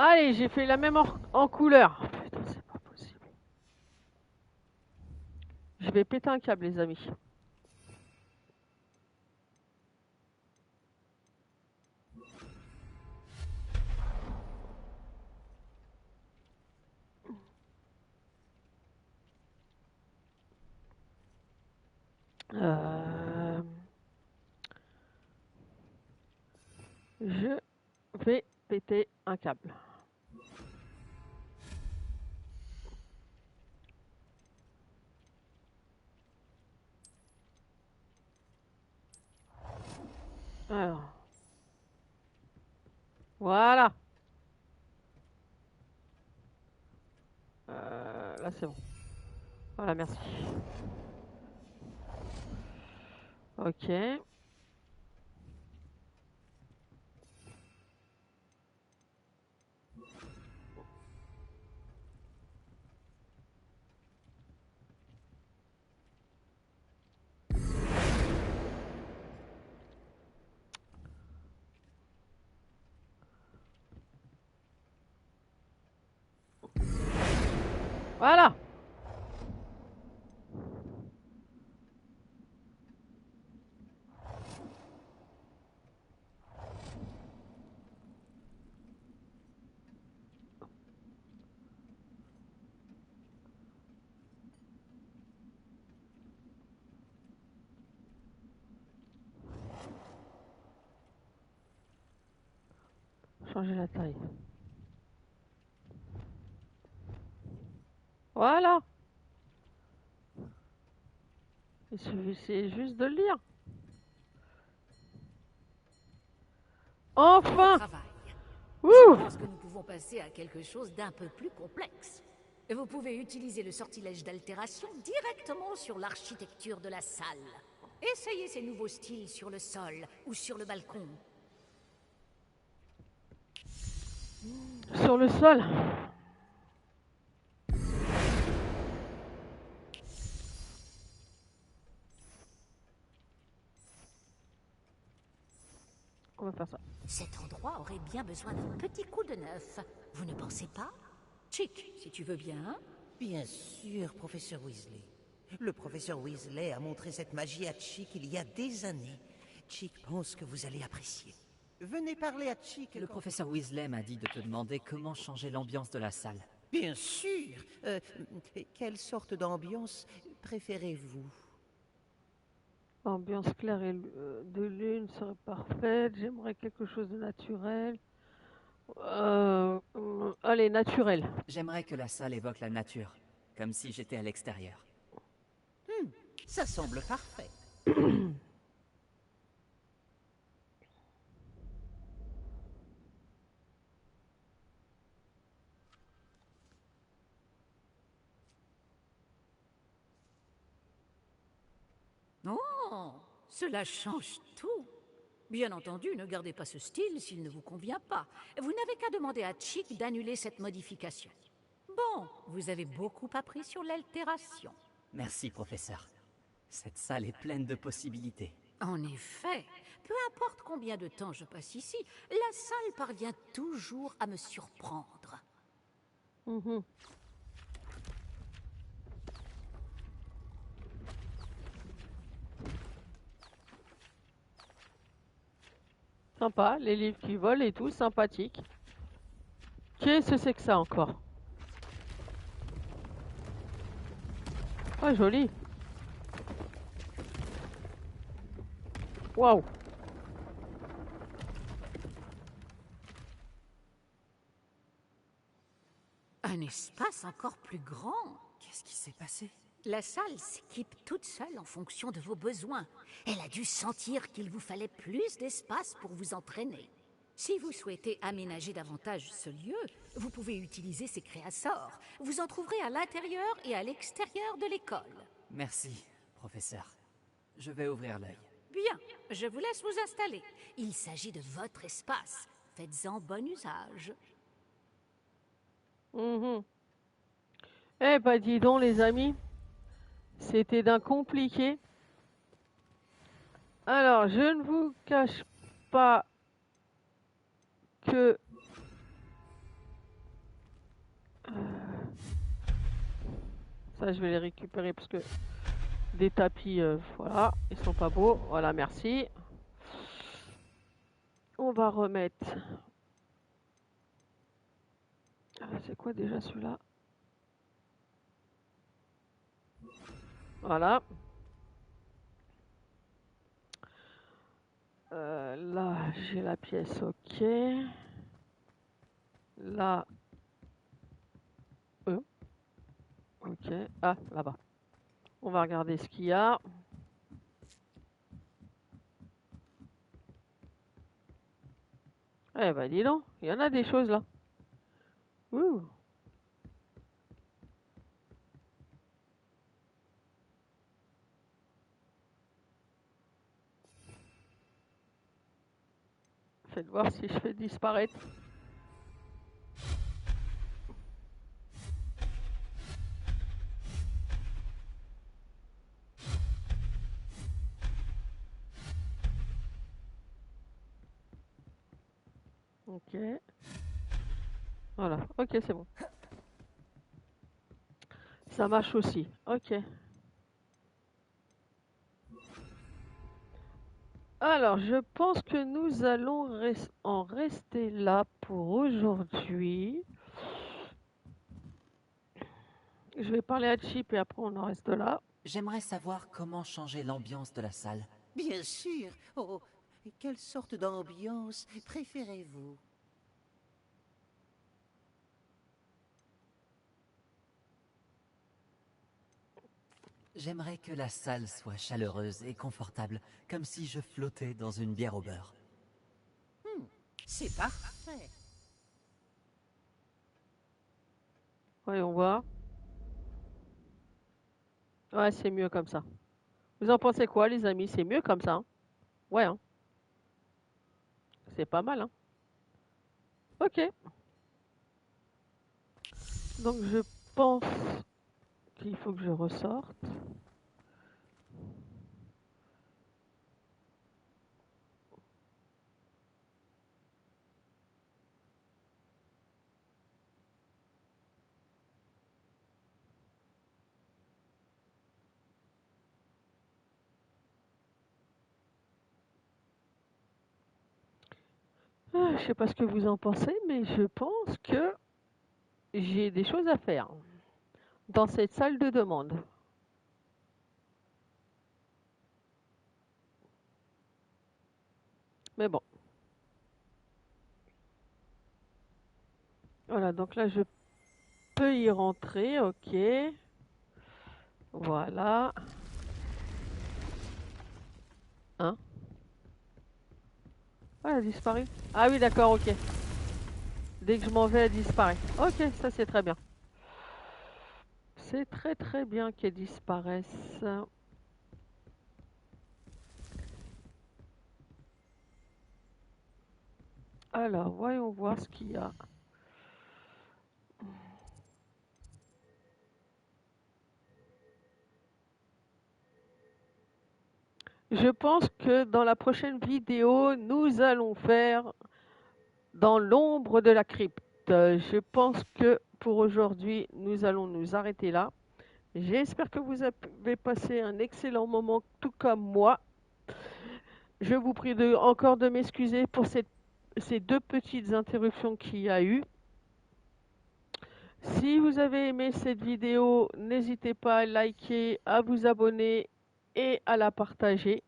Allez, j'ai fait la même en couleur. Oh, putain, c'est pas possible. Je vais péter un câble, les amis. Je vais péter un câble. Alors. Voilà. Là, c'est bon. Voilà, merci. Ok. Voilà. changer la taille. Voilà. Il suffit juste de le lire. Enfin! Je pense que nous pouvons passer à quelque chose d'un peu plus complexe. Vous pouvez utiliser le sortilège d'altération directement sur l'architecture de la salle. Essayez ces nouveaux styles sur le sol ou sur le balcon. Sur le sol. On va faire ça. Cet endroit aurait bien besoin d'un petit coup de neuf. Vous ne pensez pas? Chick, si tu veux bien. Bien sûr, professeur Weasley. Le professeur Weasley a montré cette magie à Chick il y a des années. Chick pense que vous allez apprécier. Venez parler à Chick. Le professeur Weasley m'a dit de te demander comment changer l'ambiance de la salle. Bien sûr. Quelle sorte d'ambiance préférez-vous? Ambiance claire et de lune serait parfaite. J'aimerais quelque chose de naturel. Allez, naturel. J'aimerais que la salle évoque la nature, comme si j'étais à l'extérieur. Ça semble parfait. Oh, cela change tout. Bien entendu, ne gardez pas ce style s'il ne vous convient pas. Vous n'avez qu'à demander à Chick d'annuler cette modification. Bon, vous avez beaucoup appris sur l'altération. Merci, professeur. Cette salle est pleine de possibilités. En effet, peu importe combien de temps je passe ici, la salle parvient toujours à me surprendre. Sympa, les livres qui volent et tout, sympathique. Qu'est-ce que c'est que ça encore? Ah, joli. Waouh. Un espace encore plus grand. Qu'est-ce qui s'est passé? La salle s'équipe toute seule en fonction de vos besoins. Elle a dû sentir qu'il vous fallait plus d'espace pour vous entraîner. Si vous souhaitez aménager davantage ce lieu, vous pouvez utiliser ces créassors. Vous en trouverez à l'intérieur et à l'extérieur de l'école. Merci, professeur. Je vais ouvrir l'œil. Bien, je vous laisse vous installer. Il s'agit de votre espace. Faites-en bon usage. Eh ben dis donc les amis, c'était d'un compliqué. Alors, je ne vous cache pas que ça je vais les récupérer parce que des tapis, voilà, ils sont pas beaux. Voilà, merci. On va remettre. C'est quoi déjà celui-là? Voilà. Là, j'ai la pièce, ok. Là. Ok. Ah, là-bas. On va regarder ce qu'il y a. Eh ben, dis donc, il y en a des choses là. Ouh. Faites voir si je fais disparaître. Ok. Voilà. Ok, c'est bon. Ça marche aussi. Ok. Alors, je pense que nous allons en rester là pour aujourd'hui. Je vais parler à Chip et après on en reste là. J'aimerais savoir comment changer l'ambiance de la salle. Bien sûr. Oh, quelle sorte d'ambiance préférez-vous? J'aimerais que la salle soit chaleureuse et confortable, comme si je flottais dans une bière au beurre. C'est parfait. Voyons voir. Ouais, c'est mieux comme ça. Vous en pensez quoi, les amis? C'est mieux comme ça, hein? Ouais, hein? C'est pas mal, hein? Ok. Donc, je pense qu'il faut que je ressorte. Je sais pas ce que vous en pensez, mais je pense que j'ai des choses à faire dans cette salle de demande. Mais bon. Voilà, donc là, je peux y rentrer, ok. Voilà. Hein? Ah, elle a disparu. Ah oui, d'accord, ok. Dès que je m'en vais, elle disparaît. Ok, ça c'est très bien. C'est très très bien qu'elle disparaisse. Alors, voyons voir ce qu'il y a. Je pense que dans la prochaine vidéo, nous allons faire dans l'ombre de la crypte. Je pense que pour aujourd'hui, nous allons nous arrêter là. J'espère que vous avez passé un excellent moment, tout comme moi. Je vous prie encore de m'excuser pour ces deux petites interruptions qu'il y a eu. Si vous avez aimé cette vidéo, n'hésitez pas à liker, à vous abonner et à la partager.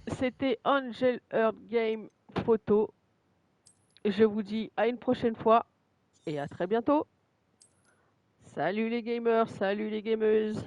C'était Angel Earth Game Photo. Je vous dis à une prochaine fois et à très bientôt. Salut les gamers, salut les gameuses.